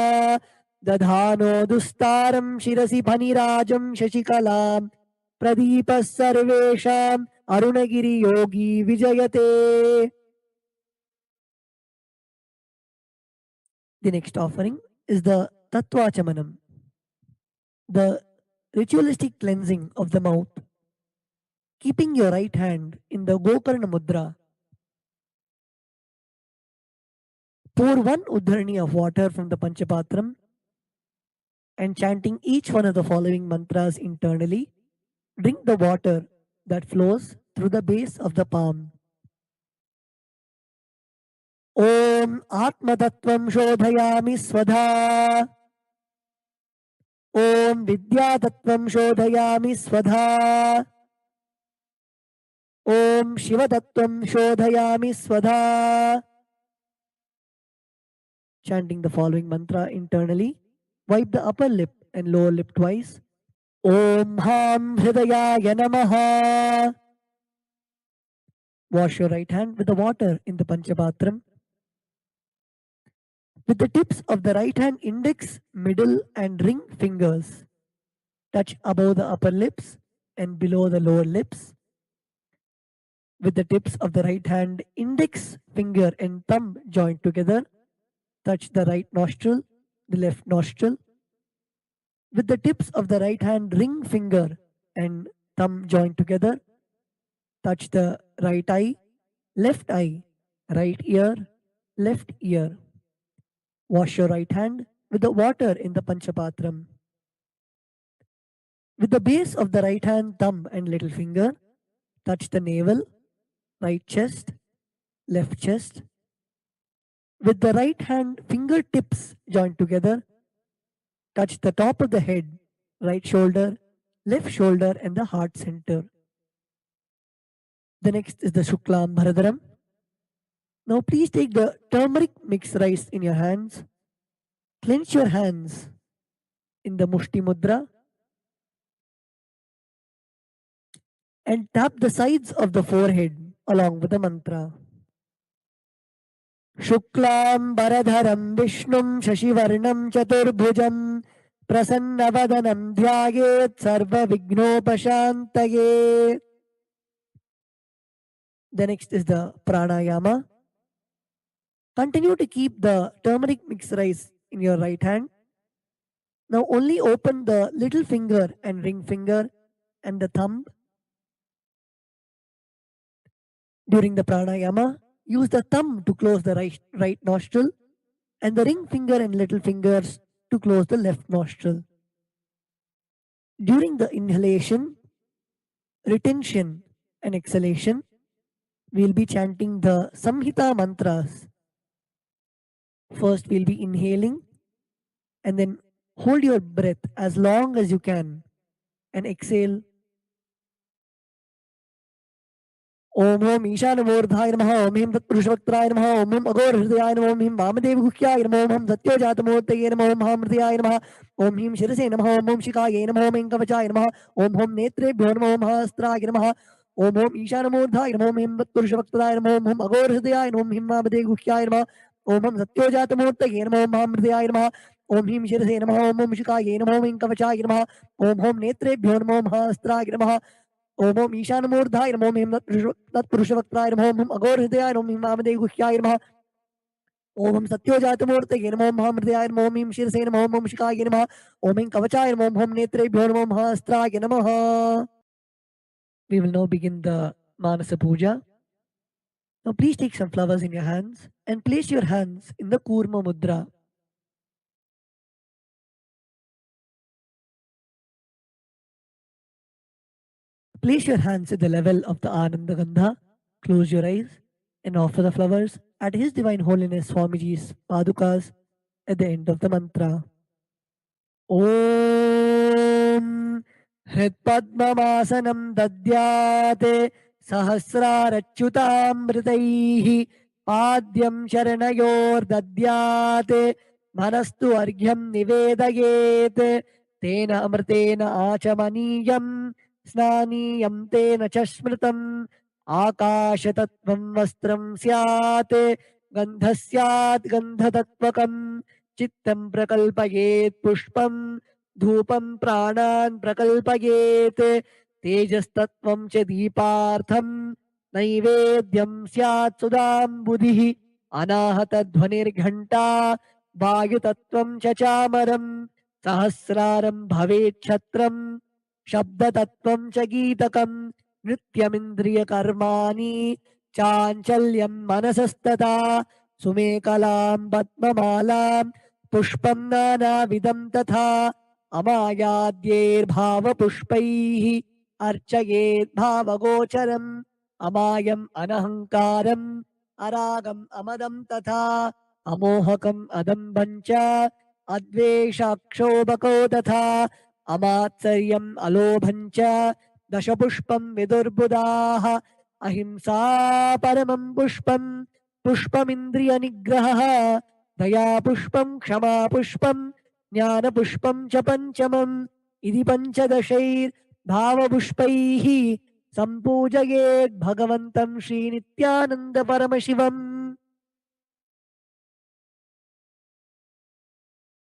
दधानो दुस्तारं शिरसि फणिराजं शशिकलां प्रदीपः सर्वेषाम् अरुणगिरियोगी विजयते. The next offering is the Tattvachamanam, the ritualistic cleansing of the mouth. Keeping your right hand in the Gokarna Mudra, pour one Uddharani of water from the Panchapatram and chanting each one of the following mantras internally, drink the water that flows through the base of the palm. Om Atmatattvam Shodhayami Swadha. Om Vidyatattvam Shodhayami Swadha. Om Shivatattvam Shodhayami Swadha. Chanting the following mantra internally, wipe the upper lip and lower lip twice. Om Ham Hridayaya Namaha. Wash your right hand with the water in the Panchapatram. With the tips of the right hand index, middle and ring fingers, touch above the upper lips and below the lower lips. With the tips of the right hand index finger and thumb joined together, touch the right nostril, the left nostril. With the tips of the right hand ring finger and thumb joined together, touch the right eye, right ear, left ear. Wash your right hand with the water in the Panchapatram. With the base of the right hand thumb and little finger, touch the navel, right chest, left chest. With the right hand fingertips joined together, touch the top of the head, right shoulder, left shoulder and the heart center. The next is the Shuklam Bharadaram. Now please take the turmeric mixed rice in your hands. Clench your hands in the Mushti Mudra and tap the sides of the forehead along with the mantra. Shuklam Bharadharam Vishnum Shashivarnam Chaturbhujam Prasannavadanam Dhyayet Sarva Vignopashantaye. The next is the Pranayama. Continue to keep the turmeric mixed rice in your right hand. Now only open the little finger and ring finger and the thumb. During the pranayama, use the thumb to close the right nostril and the ring finger and little fingers to close the left nostril. During the inhalation, retention and exhalation, we will be chanting the Samhita mantras. First, we'll be inhaling and then hold your breath as long as you can and exhale. Om Om Ishanamurdhaya Namaha, Om Him Tatpurushavakraya Namaha, Om Him Agor Hridayaya Namaha, Om Him Vamadev Guhyaya Namaha, Om Him Satyojatamoortaye Namaha, Om Him Hridayaya Namaha, Om Him Shirase Namaha, Om Him Shikaye Namaha, Om Him Kavachaya Namaha, Om Him Netrebhyo Namaha, Om Hastraya Namaha, Om Om Ishanamurdhaya Namaha, Om Him Tatpurushavakraya Namaha, Om Him Agor Hridayaya Namaha, Om Him Vamadev Guhyaya Namaha, Om Him Satyojatamoortaye Namaha, Om Him Hridayaya Namaha, Om Him Shirase Namaha, Om Him Shikaye Namaha, Om Him Kavachaya Namaha, Om Him Netrebhyo Namaha, Om Hastraya Namaha, Om Om Ishanamurdhaya Namaha, Om Him Tatpurushavakraya Namaha, Om Him Agor Hridayaya Namaha, Om Him Vamadev Guhyaya Namaha, Om Him Satyojatamoortaye Namaha, Om Him Hridayaya Namaha, Om Him Shirase Namaha, Om Him Shikaye Namaha, Om Him Kavachaya Namaha, Om Him Netrebhyo Namaha, Om Hastraya Namaha. We will now begin the Manasa Puja. Now please take some flowers in your hands and place your hands in the Kurma Mudra. Place your hands at the level of the Ananda Gandha. Close your eyes and offer the flowers at His Divine Holiness Swamiji's Padukas at the end of the mantra. Om हृत्पद्ममासनं दद्यात् सहस्रारच्युतामृतैः पाद्यं शरणयोर्दद्यात् मनस्तु अर्घ्यं निवेदयेत् तेन अमृतेन आचमनीयं स्नानीयं तेन च स्मृतम् आकाशतत्त्वं वस्त्रं स्यात् गन्धः स्यात् गन्धतत्त्वकम् चित्तं प्रकल्पयेत् पुष्पं धूपं प्राणान् प्रकल्पयेत् तेजस्तत्त्वं च दीपार्थं नैवेद्यं स्यात् सुधाम्बुधिः अनाहतध्वनिर्घण्टा वायुतत्त्वं च चामरं सहस्रारं भवेत् क्षत्रं शब्दतत्त्वं च गीतकं नृत्यमिन्द्रियकर्माणि चाञ्चल्यं मनसस्तथा सुमेकलां पद्ममालां पुष्पं नानाविधं तथा अमायाद्यैर्भावपुष्पैः अर्चयेत् भावगोचरम् अमायम् अनहङ्कारम् अरागम् अमदं तथा अमोहकम् अदम्भं च अद्वेषाक्षोभको तथा अमात्सर्यम् अलोभं च दशपुष्पं विदुर्बुधाः अहिंसा परमं पुष्पं पुष्पमिन्द्रियनिग्रहः दया पुष्पं क्षमा पुष्पं ज्ञानपुष्पं च पञ्चमम् इति पञ्चदशैर्भावपुष्पैः सम्पूजयेत् भगवन्तं Shri Nityananda Paramashivam.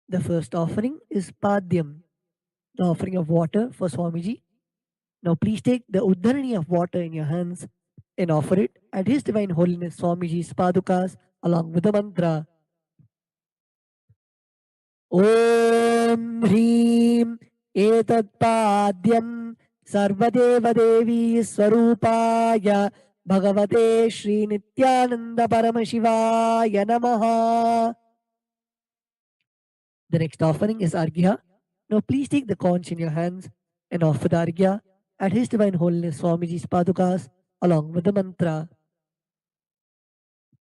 The first offering is Padyam, the offering of water for Swamiji. Now please take the Uddharani of water in your hands and offer it at His Divine Holiness Swamiji's Padukas along with the mantra. Om Hreem Etat Padyam Sarvadevadevi Swarupaya Bhagavate Shri Nityananda Paramashivaya Namaha. The next offering is Arghya. Now please take the conch in your hands and offer the Arghya at His Divine Holiness Swamiji's Padukas along with the mantra.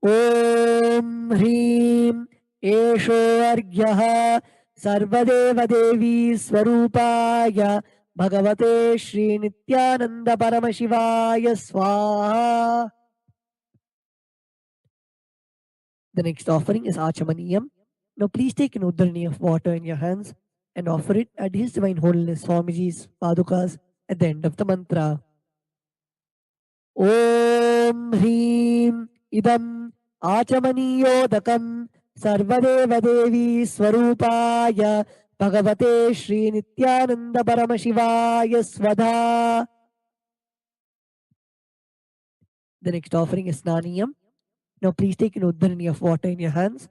Om Hreem Esho Arghyaha Sarvadeva Devi Swarupaya Bhagavate Shri Nityananda Paramashivaya Swaha. The next offering is Achamaniyam. Now please take an Uddharani of water in your hands and offer it at His Divine Holiness Swamiji's Padukas at the end of the mantra. Om Hreem Idam Achamaniyodakam Sarvadeva Devi Swarupaya Bhagavate Shri Nityananda Paramashivaya Swadha. The next offering is Snaniyam. Now please take an Uddharani of water in your hands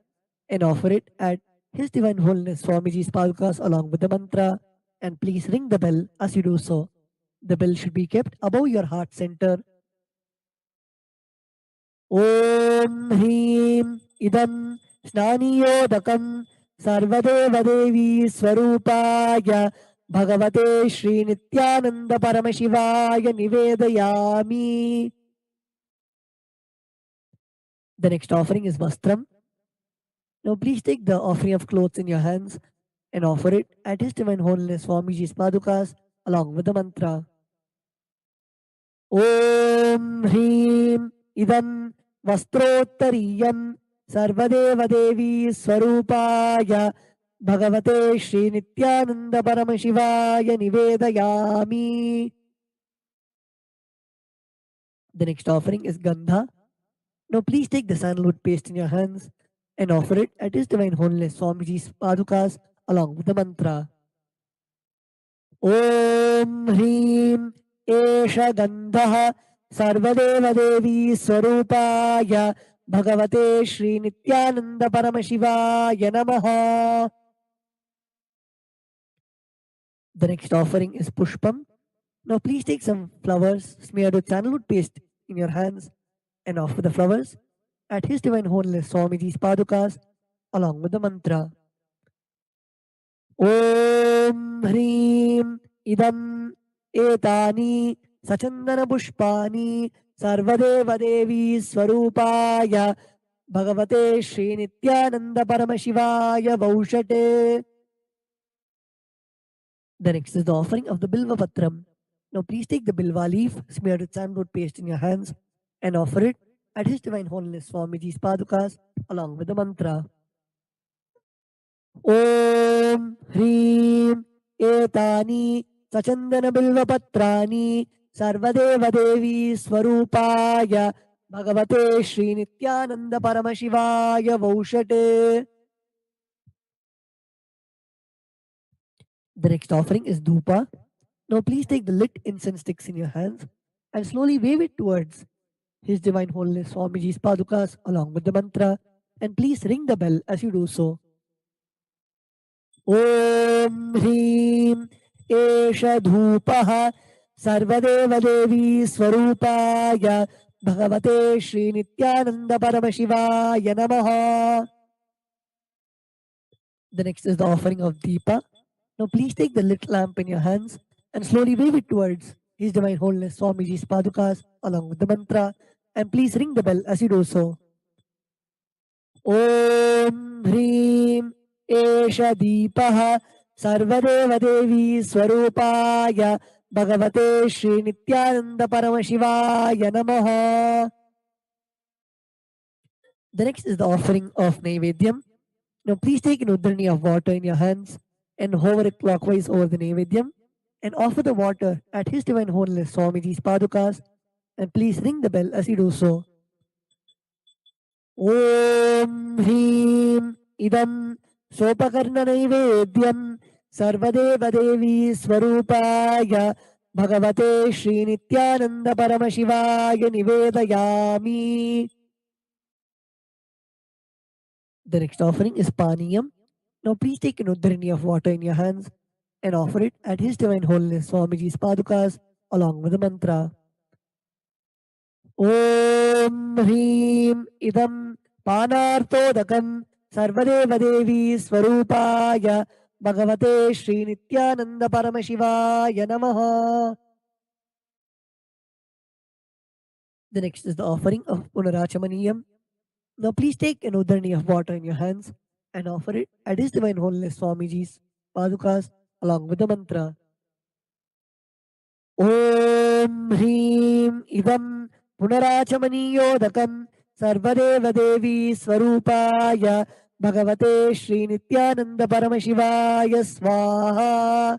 and offer it at His Divine Holiness Swamiji's Padukas along with the mantra, and please ring the bell as you do so. The bell should be kept above your heart center. Om Hreem Idam Snaniyodakam Sarvadeva Devi Swarupaya Bhagavate Shri Nityananda Paramashivaya Nivedayami. The next offering is Vastram. Now please take the offering of clothes in your hands and offer it at His Divine Holiness Swamiji's Padukas along with the mantra. Om Hreem Idam Vastrottariyam Sarvadeva Devi Swarupaya Bhagavate Shri Nityananda Paramashivaya Nivedayami. The next offering is Gandha. Now please take the sandalwood paste in your hands and offer it at His Divine Holiness Swamiji's Padukas along with the mantra. Om Hreem Esha Gandha Sarvadeva Devi Swarupaya Bhagavate Shri Nityananda Paramashivaya Namaha. The next offering is Pushpam. Now please take some flowers smeared with sandalwood paste in your hands and offer the flowers at His Divine Holiness Swamiji's Padukas along with the mantra. Om Hreem Idam Etani Sachandana Pushpani Sarvadeva Devi Swarupaya Bhagavate Shri Nityananda Paramashivaya Vaushate. The next is the offering of the Bilva Patram. Now please take the Bilva leaf smeared with sandalwood paste in your hands and offer it at His Divine Holiness Swamiji's Padukas along with the mantra. Om Hreem Etani Sachandana Bilva Patrani Sarvadeva Devi Swarupaya Bhagavate Shri Nithyananda Paramashivaya Vaushate. The next offering is Dhupa. Now please take the lit incense sticks in your hands and slowly wave it towards His Divine Holiness Swamiji's Padukas along with the mantra, and please ring the bell as you do so. Om Hreem Esha Dhupaha Sarvadeva Devi Swarupaya Bhagavate Shri Nithyananda Paramashivaya Namaha. The next is the offering of Deepa. Now please take the lit lamp in your hands and slowly wave it towards His Divine Holiness Swamiji's Padukas along with the mantra, and please ring the bell as you do so. Om Hreem Esha Deepaha Sarvadeva Devi Swarupaya Bhagavate Shri Nithyananda Paramashivaya Namaha. The next is the offering of Naivedyam. Now please take an udhrani of water in your hands and hover it clockwise over the Naivedyam and offer the water at His Divine Holiness Swamiji's Padukas, and please ring the bell as you do so. Om Hreem Idam Sopakarna Naivedyam Sarvadeva Devi Swarupaya Bhagavate Shri Nithyananda Paramashivaya Nivedayami. The next offering is Paniyam. Now please take an udhrani of water in your hands and offer it at His Divine Holiness Swamiji's Padukas along with the mantra. Om Hreem Idam Panartodakam Sarvadeva Devi Swarupaya Bhagavate Shri Nithyananda Paramashivaya Namaha. The next is the offering of Punarachamaniyam. Now please take an udhrani of water in your hands and offer it at His Divine Holiness Swamiji's Padukas along with the mantra. Om Hreem Idam Punarachamaniyodakam Sarvadeva Devi Swarupaya Bhagavate Shri Nithyananda Paramashivaya Swaha.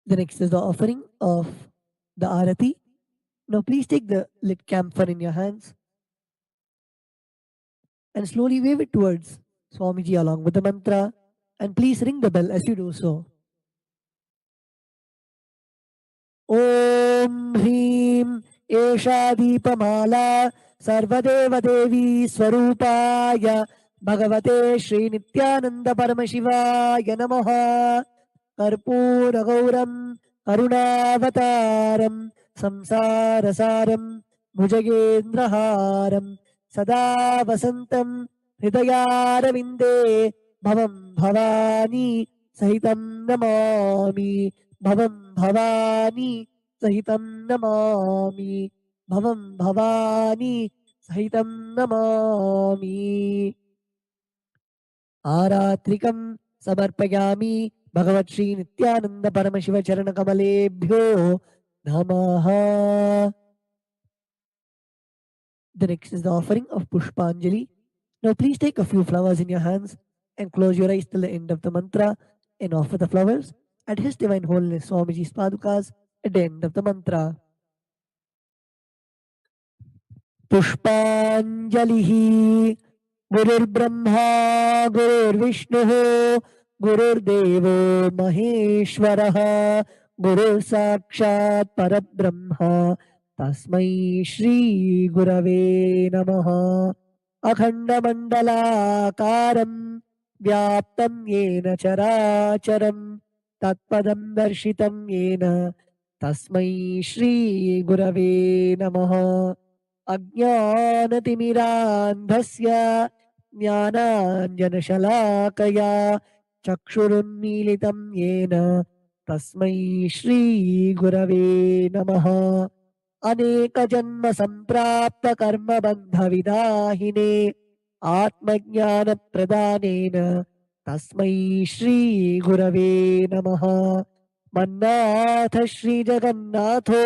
The next is the offering of the Arati. Now please take the lit camphor in your hands and slowly wave it towards Swamiji along with the mantra, and please ring the bell as you do so. Om Hreem Esha Deepamala Sarvadeva Devi Swarupaya Bhagavate Shri Nithyananda Paramashivaya Namaha. Karpura Gauram Karunavataram Samsarasaram Bhujagendraharam Sada Vasantam Hridayaravinде Bhavam Bhavani Sahitam Namami. Bhavam Bhavani Sahitam Namami. Bhavam Bhavani Sahitam Namami. Aratrikam Samarpayami Bhagavat Shri Nithyananda Paramashiva Charana Kamalebhyo Namaha. The next is the offering of Pushpanjali. Now please take a few flowers in your hands and close your eyes till the end of the mantra and offer the flowers at His Divine Holiness Swamiji's Padukas at the end of the mantra. Pushpanjalihi Gurur Brahma Gurur Vishnu Gurur Devo Maheshwaraha Gurur Sakshat Parabrahma Tasmai Shri Gurave Namaha. Akhanda Mandalakaram Vyaptam Yena Characharam Tatpadam Darshitam Yena Tasmai Shri Gurave Namaha. Ajnanatimirandhasya Jnananjanashalakaya Chakshurunmilitam Yena Tasmai Shri Gurave Namaha. Aneka Janma Samprapta Karma Bandha Vidahine Atmajnana Pradhanena तस्मै श्रीगुरवे नमः। मन्नाथ श्रीजगन्नाथो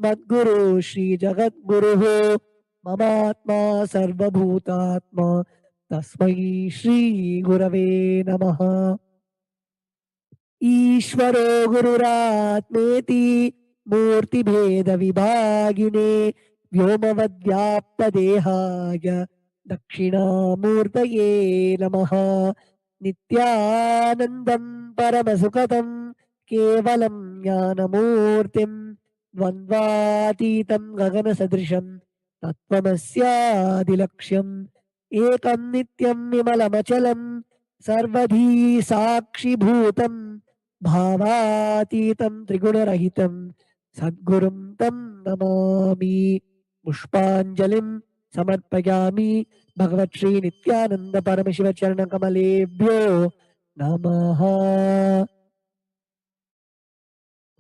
मद्गुरु श्रीजगद्गुरुः ममात्मा सर्वभूतात्मा तस्मै श्रीगुरवे नमः। ईश्वरो गुरुरात्मेति मूर्तिभेदविभागिने व्योमवद्व्याप्तदेहाय दक्षिणामूर्तये नमः। नित्यानन्दं परमसुखदं केवलं ज्ञानमूर्तिं द्वन्द्वातीतं गगनसदृशं तत्त्वमस्यादिलक्ष्यम् एकं नित्यं विमलमचलं सर्वधी साक्षिभूतं भावातीतं त्रिगुणरहितं सद्गुरुं तं नमामि। पुष्पाञ्जलिं समर्पयामि भगवत् श्री नित्यानंद परमशिव चरण कमलेभ्यो नमः.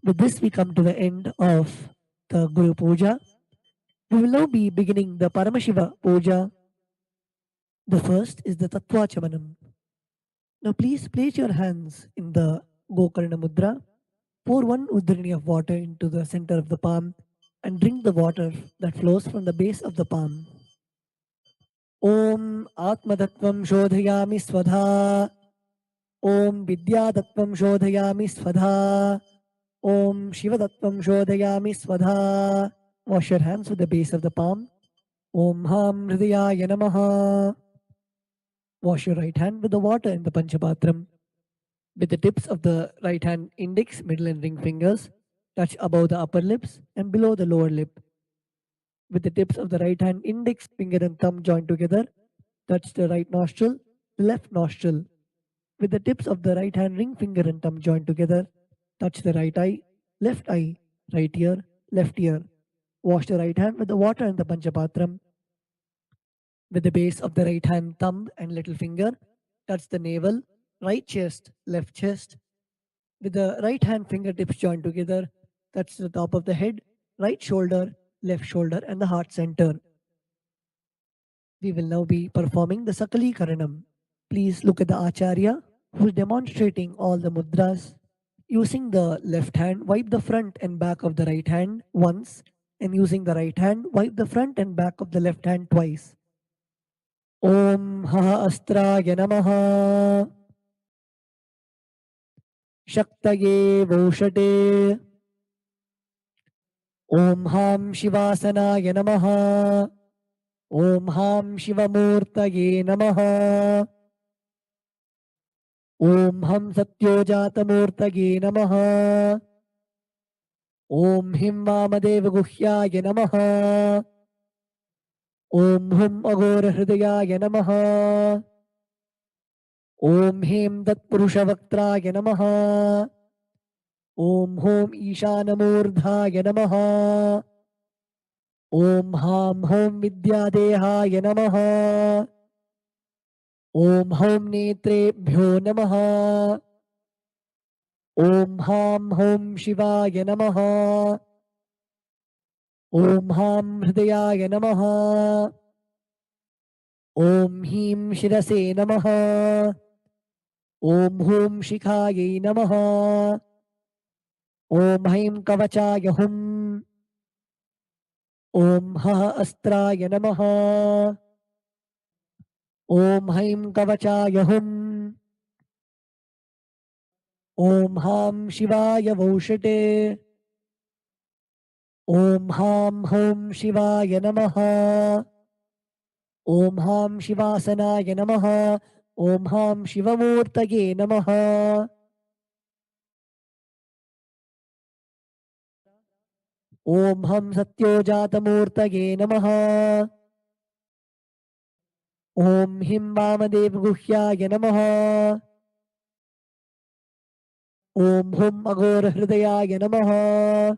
With this we come to the end of the Guru Puja. We will now be beginning the Paramashiva Puja. The first is the Tattva Chamanam. Now please place your hands in the Gokarna Mudra. Pour one udrini of water into the center of the palm and drink the water that flows from the base of the palm. Om Atmadattvam Shodhayami Svadha. Om Vidyadattvam Shodhayami Svadha. Om Shivadattvam Shodhayami Svadha. Wash your hands with the base of the palm. Om Ham Hridayaya Namaha. Wash your right hand with the water in the Panchapatram. With the tips of the right hand index, middle and ring fingers, touch above the upper lips and below the lower lip. With the tips of the right hand index, finger and thumb joined together, touch the right nostril, the left nostril. With the tips of the right hand ring finger and thumb joined together, touch the right eye, right ear, left ear. Wash the right hand with the water in the Panchapatram. With the base of the right hand thumb and little finger, touch the navel, right chest, left chest. With the right hand fingertips joined together, touch the top of the head, right shoulder, left shoulder, and the heart center. We will now be performing the Sakali Karanam. Please look at the Acharya who is demonstrating all the mudras. Using the left hand, wipe the front and back of the right hand once, and using the right hand, wipe the front and back of the left hand twice. Om Haha Astraya Namaha. Shaktaye Voshate. Om Ham Shivasanaya Namaha. Om Ham Shivamurtaye Namaha. Om Ham Satyojatamurtaye Namaha. Om Him Vamadeva Guhyaya Namaha. Om Hum Agora Hridayaya Namaha. Om Him Tatpurushavaktraya Namaha. Om Hum Ishanamurdhaya Namaha. Om Ham Hum Vidyadehaya Namaha. Om Hum Netrebhyo Namaha. Om Ham Hum Shivaya Namaha. Om Ham Hridayaya Namaha. Om Him Shirase Namaha. Om Hum Shikhaye Namaha. Om Haim Kavachaya Hum. Om Haha Astraya Namaha. Om Haim Kavachaya Hum. Om Ham Shivaya Voshate. Om Ham Hum Shivaya Namaha. Om Ham Shivasanaya Namaha. Om Ham Shivamurtaye Namaha. Om Ham Satyojatamurtaye Namaha. Om Him Vamadeva Guhyaya Namaha. Om Hum Agora Hridayaya Namaha.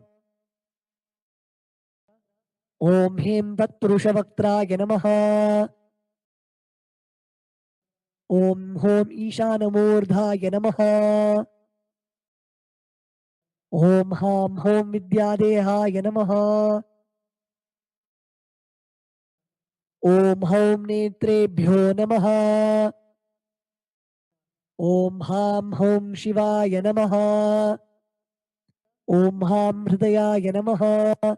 Om Him Tatpurushavaktraya Namaha. Om Hum Ishanamurdhaya Namaha. Om Ham Hum Vidyadehaya Namaha. Om Hum Netrebhyo Namaha. Om Ham Hom Shivaya Namaha. Om Ham Hridayaya Namaha.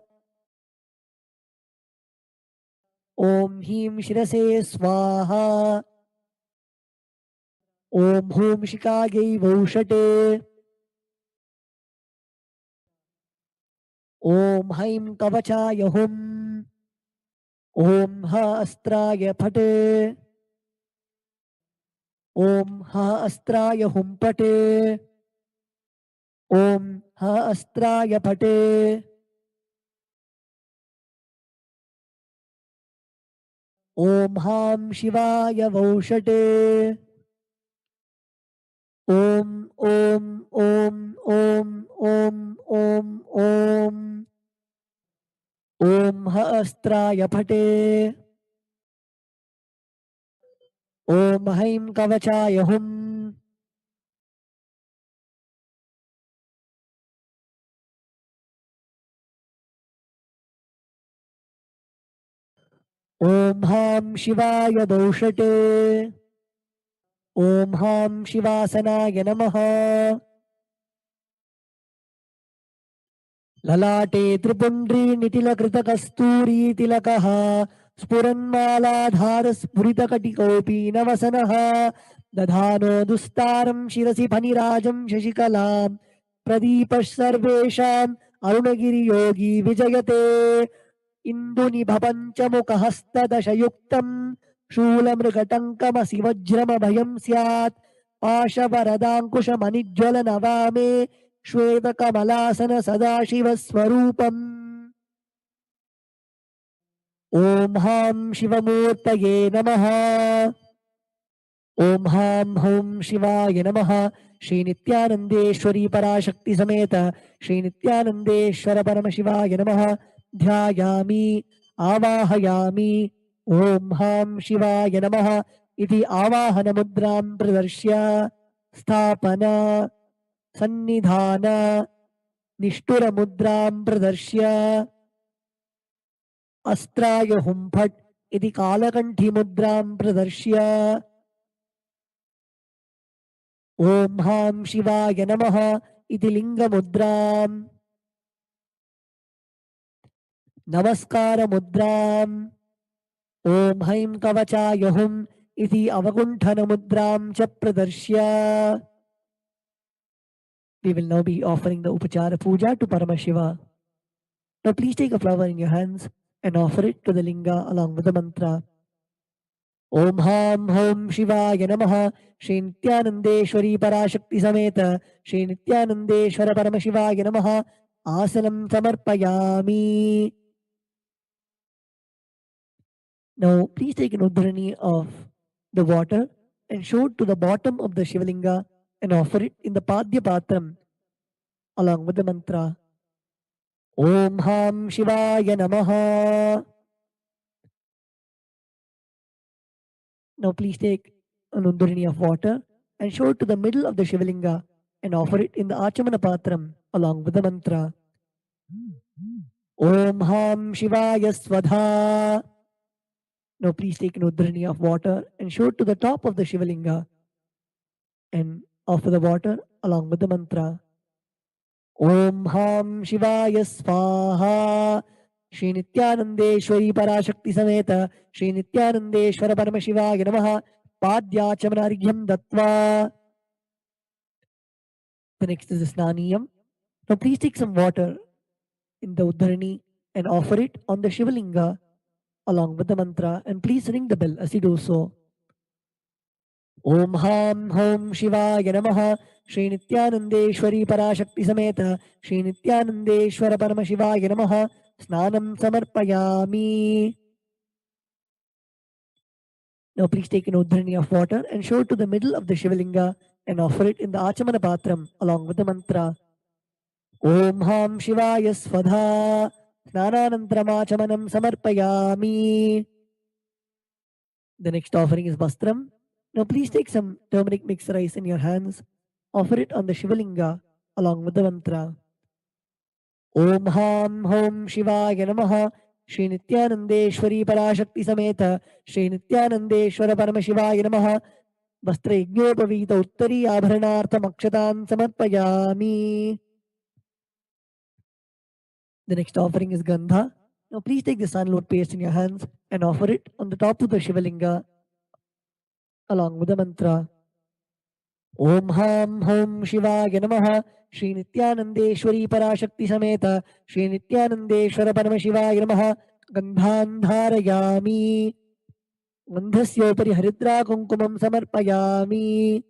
Om Him Shirase Swaha. Om Hum Shikagei Vaushate. Om Haim Kavachaya Hum. Om Ha Astraya Phate. Om Ha Astraya Hum Pate. Om Ha Astraya Phate. Om Ham Shivaya Vaushate. Om Om Om Om Om Om Om. Om Ha Astraya Phate. Om Haim Kavachaya Hum. Om Ham Shivaya Daushate. Om Ham Shivasanaya Namaha. ललाटे त्रिपुण्ड्री निटिलकृतकस्तूरी तिलकः स्फुरन्मालाधार स्फुरितकटिकोऽपि नवसनः दधानो दुस्तारं शिरसि फणिराजं शशिकलां प्रदीपः सर्वेषाम् अरुणगिरियोगी विजयते इन्दुनिभपञ्चमुखहस्तदशयुक्तं शूलमृगटङ्कमसि वज्रमभयं स्यात् पाशवरदाङ्कुशमणिज्वलनवामे श्वेतकमलासन सदाशिवस्वरूपम् ॐ हां शिवमूर्तये नमः ॐ हां हौं शिवाय नमः श्री नित्यानन्देश्वरी पराशक्ति समेत श्री नित्यानन्देश्वर परमशिवाय नमः ध्यायामि आवाहयामि ॐ हां शिवाय नमः इति आवाहनमुद्रां प्रदर्श्य स्थापना सन्निधान निष्ठुरमुद्रां प्रदर्श्य अस्त्राय हुं फट् इति कालकण्ठिमुद्रां प्रदर्श्य ॐ हां शिवाय नमः इति लिङ्गमुद्रां नमस्कारमुद्रां ॐ हैं कवचाय हुं इति अवकुण्ठनमुद्रां च प्रदर्श्य. We will now be offering the Upachara Puja to Paramashiva. Now please take a flower in your hands and offer it to the linga along with the mantra. Om Ham Hom Shivaya Namaha Shri Nithyanandeshwari Parashakti Sameta Shri Nithyanandeshwara Paramashivaya Namaha Asanam Samarpayami. Now please take an udhrani of the water and show it to the bottom of the Shivalinga and offer it in the Padya Patram along with the mantra. Om Ham Shivaya Namaha. Now please take an undurani of water and show it to the middle of the Shivalinga and offer it in the Achamana Patram along with the mantra. Om Ham Shivaya Svadha. Now please take an undurani of water and show it to the top of the Shivalinga and offer the water along with the mantra. Om Ham Shivaya Svaha. Shri Nithyanandeshwari Parashakti Sameta Shri Nithyanandeshwara Paramashivaya Namaha Padyachamanargyam Dattva. The next is the Snaniyam. Now please take some water in the Uddharani and offer it on the Shivalinga along with the mantra and please ring the bell as you do so. Om Ham Hom Shivaya Namaha Shri Nithyanandeshwari Parashakti Sameta Shri Nithyanandeshwara Paramashivaya Namaha Snanam Samarpayami. Now please take an udhrani of water and show it to the middle of the Shivalinga and offer it in the Achamana Patram along with the mantra. Om Ham Shivaya Svadha Snananantram Samarpayami. The next offering is Vastram. Now please take some turmeric mixed rice in your hands. Offer it on the Shivalinga along with the mantra. Om Ham Hom Shivaya Namaha Shri Nithyanandeshwari Parashakti Sameta Shri Nithyanandeshwara Paramashivaya Namaha वस्त्रयज्ञोपवीत उत्तरी आभरणार्थमक्षतान् समर्पयामि. The next offering is Gandha. Now please take the sandalwood paste in your hands and offer it on the top of the Shivalinga along with the mantra. Om Ham Hom Shivaya Namaha. Shri Nithyanandeshwari Parashakti Sameta Shri Nithyanandeshwara Paramashivoham Namaha. Gandhan Dharayami. Gandhasyopari Haridra Kunkumam Samarpayami.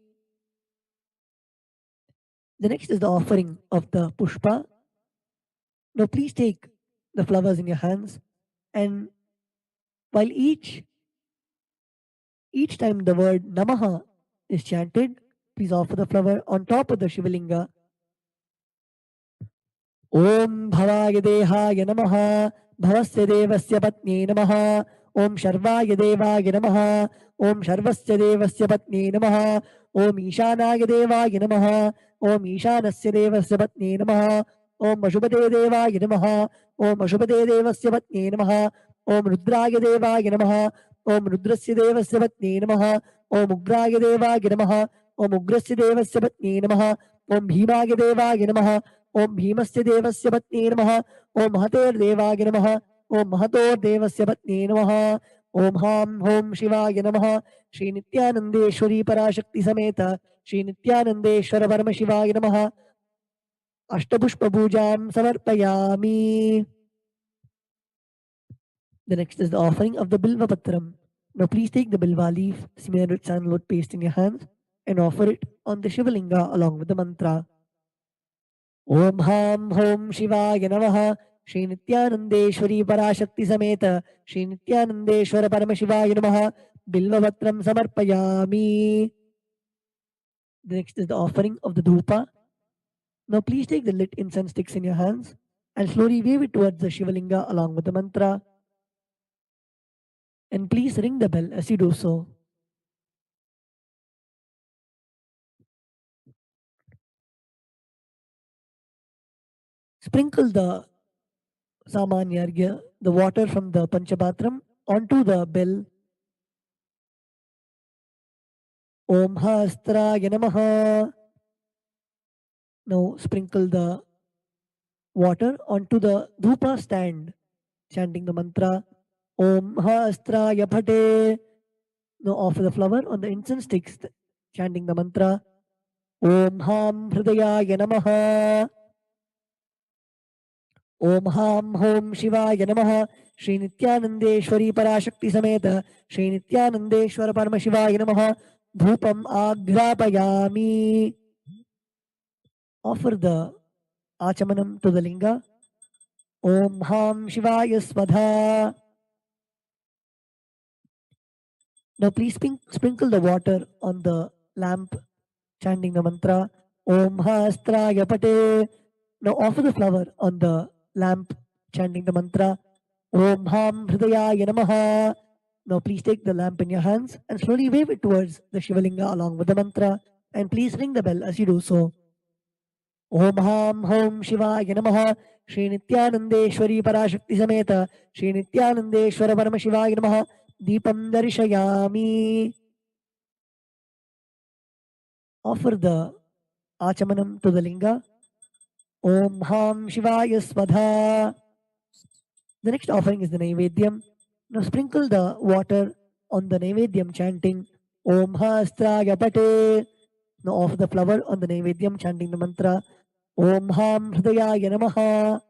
The next is the offering of the Pushpa. Now please take the flowers in your hands, and while each time the word Namaha is chanted, please offer the flower on top of the Shivalinga. Om Bhavaya Dehaya Namaha. Bhavasya Devasya Patni Namaha. Om Sharvaya Devaya Namaha. Om Sharvasya Devasya Patni Namaha. Om Ishanaya Devaya Namaha. Om Ishanasya Devasya Patni Namaha. Om Ashubhade Devaya Namaha. Om Ashubhade Devasya Patni Namaha. Om Rudraya Devaya Namaha. Om Rudrasya Devasya Patni Namaha. Om Ugraya Devaya Namaha. Om Ugrasya Devasya Patni Namaha. Om Bhimaya Devaya Namaha. Om Bhimasya Devasya Patni Namaha. Om Mahater Devaya Namaha. Om Mahator Devasya Patni Namaha. Om Ham Hom Shivaya Namaha. Shri Nithyanandeshwari Parashakti Sameta Shri Nithyanandeshwara Paramashivoham Namaha. Ashtapushpa Pujam Samarpayami. The next is the offering of the Bilva Patram. Now please take the Bilva leaf, smear with sandalwood paste in your hands, and offer it on the Shivalinga along with the mantra. Om Ham Hom Shivaya Namaha. Shri Nithyanandeshwari Parashakti Sameta Shri Nithyanandeshwara Paramashivoham Namaha. Bilva Patram Samarpayami. The next is the offering of the Dhupa. Now please take the lit incense sticks in your hands and slowly wave it towards the Shivalinga along with the mantra. And please ring the bell as you do so. Sprinkle the Samanyargya, the water from the Panchapatram, onto the bell. Om Hastraya Namaha. Now sprinkle the water onto the Dhupa stand, chanting the mantra Om Hastraya Phate. Now offer the flower on the incense sticks, chanting the mantra Om Ham Hridayaya Namaha. Om Ham Hom Shivaya Namaha. Shri Nithyanandeshwari Parashakti Sameta Shri Nithyanandeshwara Paramashivoham Namaha. Dhupam Agrapayami. Offer the Achamanam to the Linga. Om Ham Shivaya Swadha. Now please sprinkle the water on the lamp, chanting the mantra Om Hastraya Pate. Now offer the flower on the lamp, chanting the mantra Om Ham Hridayaya Namaha. Now please take the lamp in your hands and slowly wave it towards the Shivalinga along with the mantra, and please ring the bell as you do so. Om Ham Hom Shivaya Namaha. Shri Nithyanandeshwari Parashakti Sameta Shri Nithyanandeshwara Paramashivoham Namaha. Deepam Darshayami. Offer the Achamanam to the Linga. Om Ham Shivaya Swadha. The next offering is the Naivedyam. Now sprinkle the water on the Naivedyam, chanting Om Hastraya Pate. Now offer the flower on the Naivedyam, chanting the mantra Om Ham Hridayaya Namaha.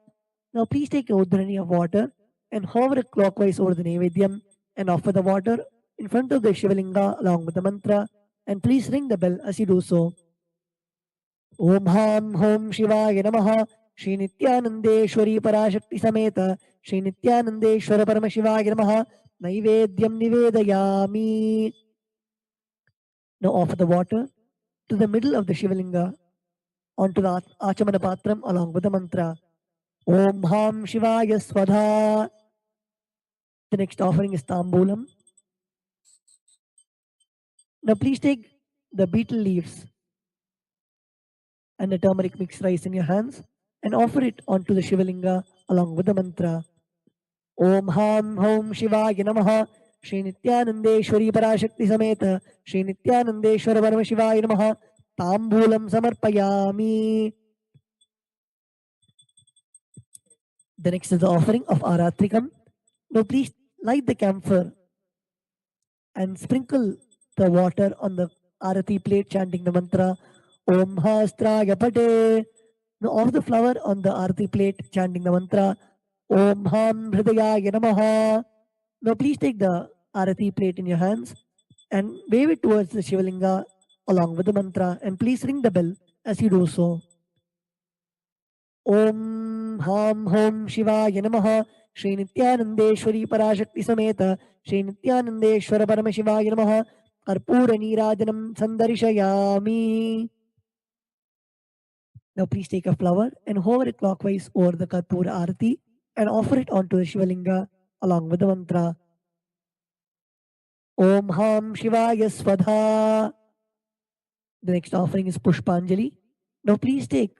Now please take a udhrani of water and hover it clockwise over the Naivedyam and offer the water in front of the Shivalinga along with the mantra, and please ring the bell as you do so. Om Ham Hom Shivaya Namaha. Shri Nithyanandeshwari Parashakti Sameta Shri Nithyanandeshwara Paramashivoham Namaha. Naivedyam Nivedayami. Now offer the water to the middle of the Shivalinga onto the Achamana Patram along with the mantra Om Ham Shivaya Swadha. The next offering is Tambulam. Now please take the betel leaves and the turmeric mixed rice in your hands and offer it onto the Shivalinga along with the mantra Om Ham Hom Shivaya Namaha. Shri नित्यानंदेश्वरी Parashakti समेत श्री नित्यानंदेश्वर परमशिवाय नमः तांबूलं समर्पयामि. The next is the offering of Aratrikam. Now please light the camphor and sprinkle the water on the Arati plate chanting the mantra Om Hastraya Pate. Now off the flower on the Arati plate chanting the mantra Om Ham Hridayaya Namaha. Now please take the Arati plate in your hands and wave it towards the Shivalinga along with the mantra, and please ring the bell as you do so. Om Ham Hom Shivaya Namaha. Shri Nithyanandeshwari Parashakti Sameta Shri Nithyanandeshwara Paramashivaya Namaha. Karpura Neerajanam Sandarishayami. Now please take a flower and hover it clockwise over the Karpura Arati and offer it onto the Shivalinga along with the mantra Om Ham Shivaya Svadha. The next offering is Pushpanjali. Now please take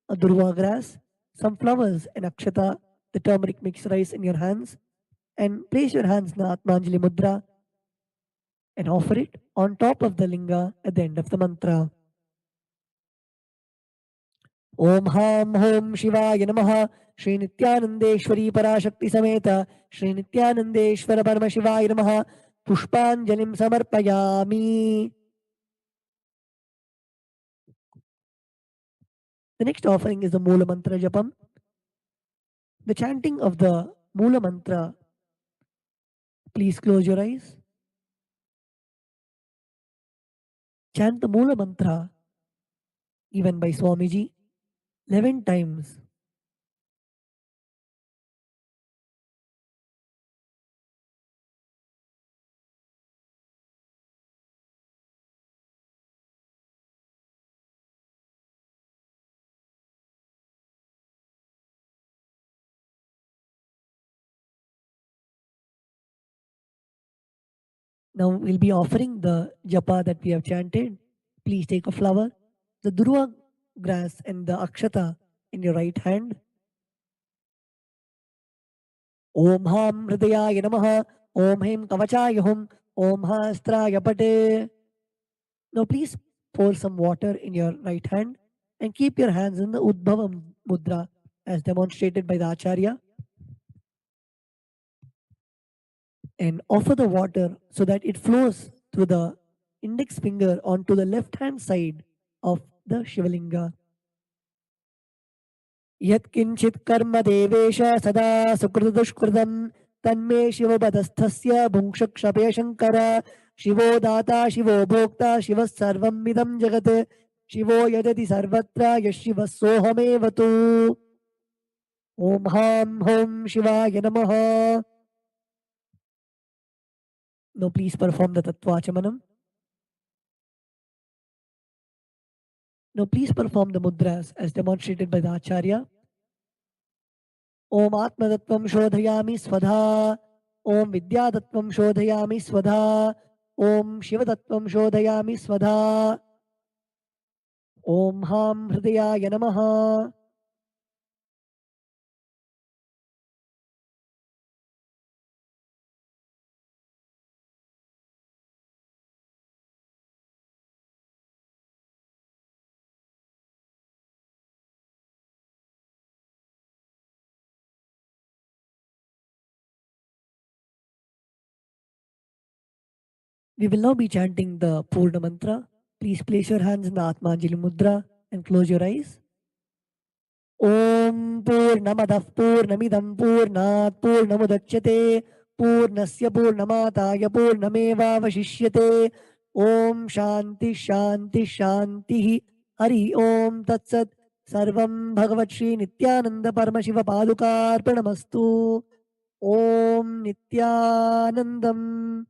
a durva grass, some flowers and akshata, the turmeric mixed rice in your hands, and place your hands in the Atmanjali Mudra and offer it on top of the linga at the end of the mantra. Om Ham Hom Shivaya Namaha. Shri Nithyanandeshwari Parashakti Sameta Shri Nithyanandeshwara Paramashivaya Namaha. Pushpanjalim Samarpayami. The next offering is the Mula Mantra Japam. The chanting of the Mula Mantra. Please close your eyes. Chant the Mula Mantra given by Swamiji 11 times. Now we'll be offering the japa that we have chanted. Please take a flower, the durva grass and the akshata in your right hand. Om Ham Hridayaya Namaha. Om Hem Kavachaya Hum. Om Hastraya Pate. Now please pour some water in your right hand and keep your hands in the Udbhava Mudra as demonstrated by the Acharya. And offer the water so that it flows through the index finger onto the left hand side of the Shivalinga. Yat kinchit karma devesha sada sukrudushkridam tanme shivabadasthasya bhungshakshapya shankara shivo data shivo bhokta shivas sarvam midam jagat shivo yadati sarvatra yashivas sohamevatu. Om Ham Hom Shivaya Namaha. Now please perform the Tattvachamanam. Now please perform the mudras as demonstrated by the Acharya. Om Atmadattvam Shodhayami Svadha. Om Vidyadattvam Shodhayami Svadha. Om Shivadattvam Shodhayami Svadha. Om Ham Hridayaya Namaha. We will now be chanting the Purna Mantra. Please place your hands in the Atmanjali Mudra and close your eyes. Om Purnamadah Purnamidam Purnat Purnamudachyate Purnasya Purnamataya Purnameva Vashishyate. Om Shanti Shanti Shanti. Hari Om Tatsat. Sarvam Bhagavat Shri Nithyananda Paramashiva Padukarpanamastu. Om Nithyanandam.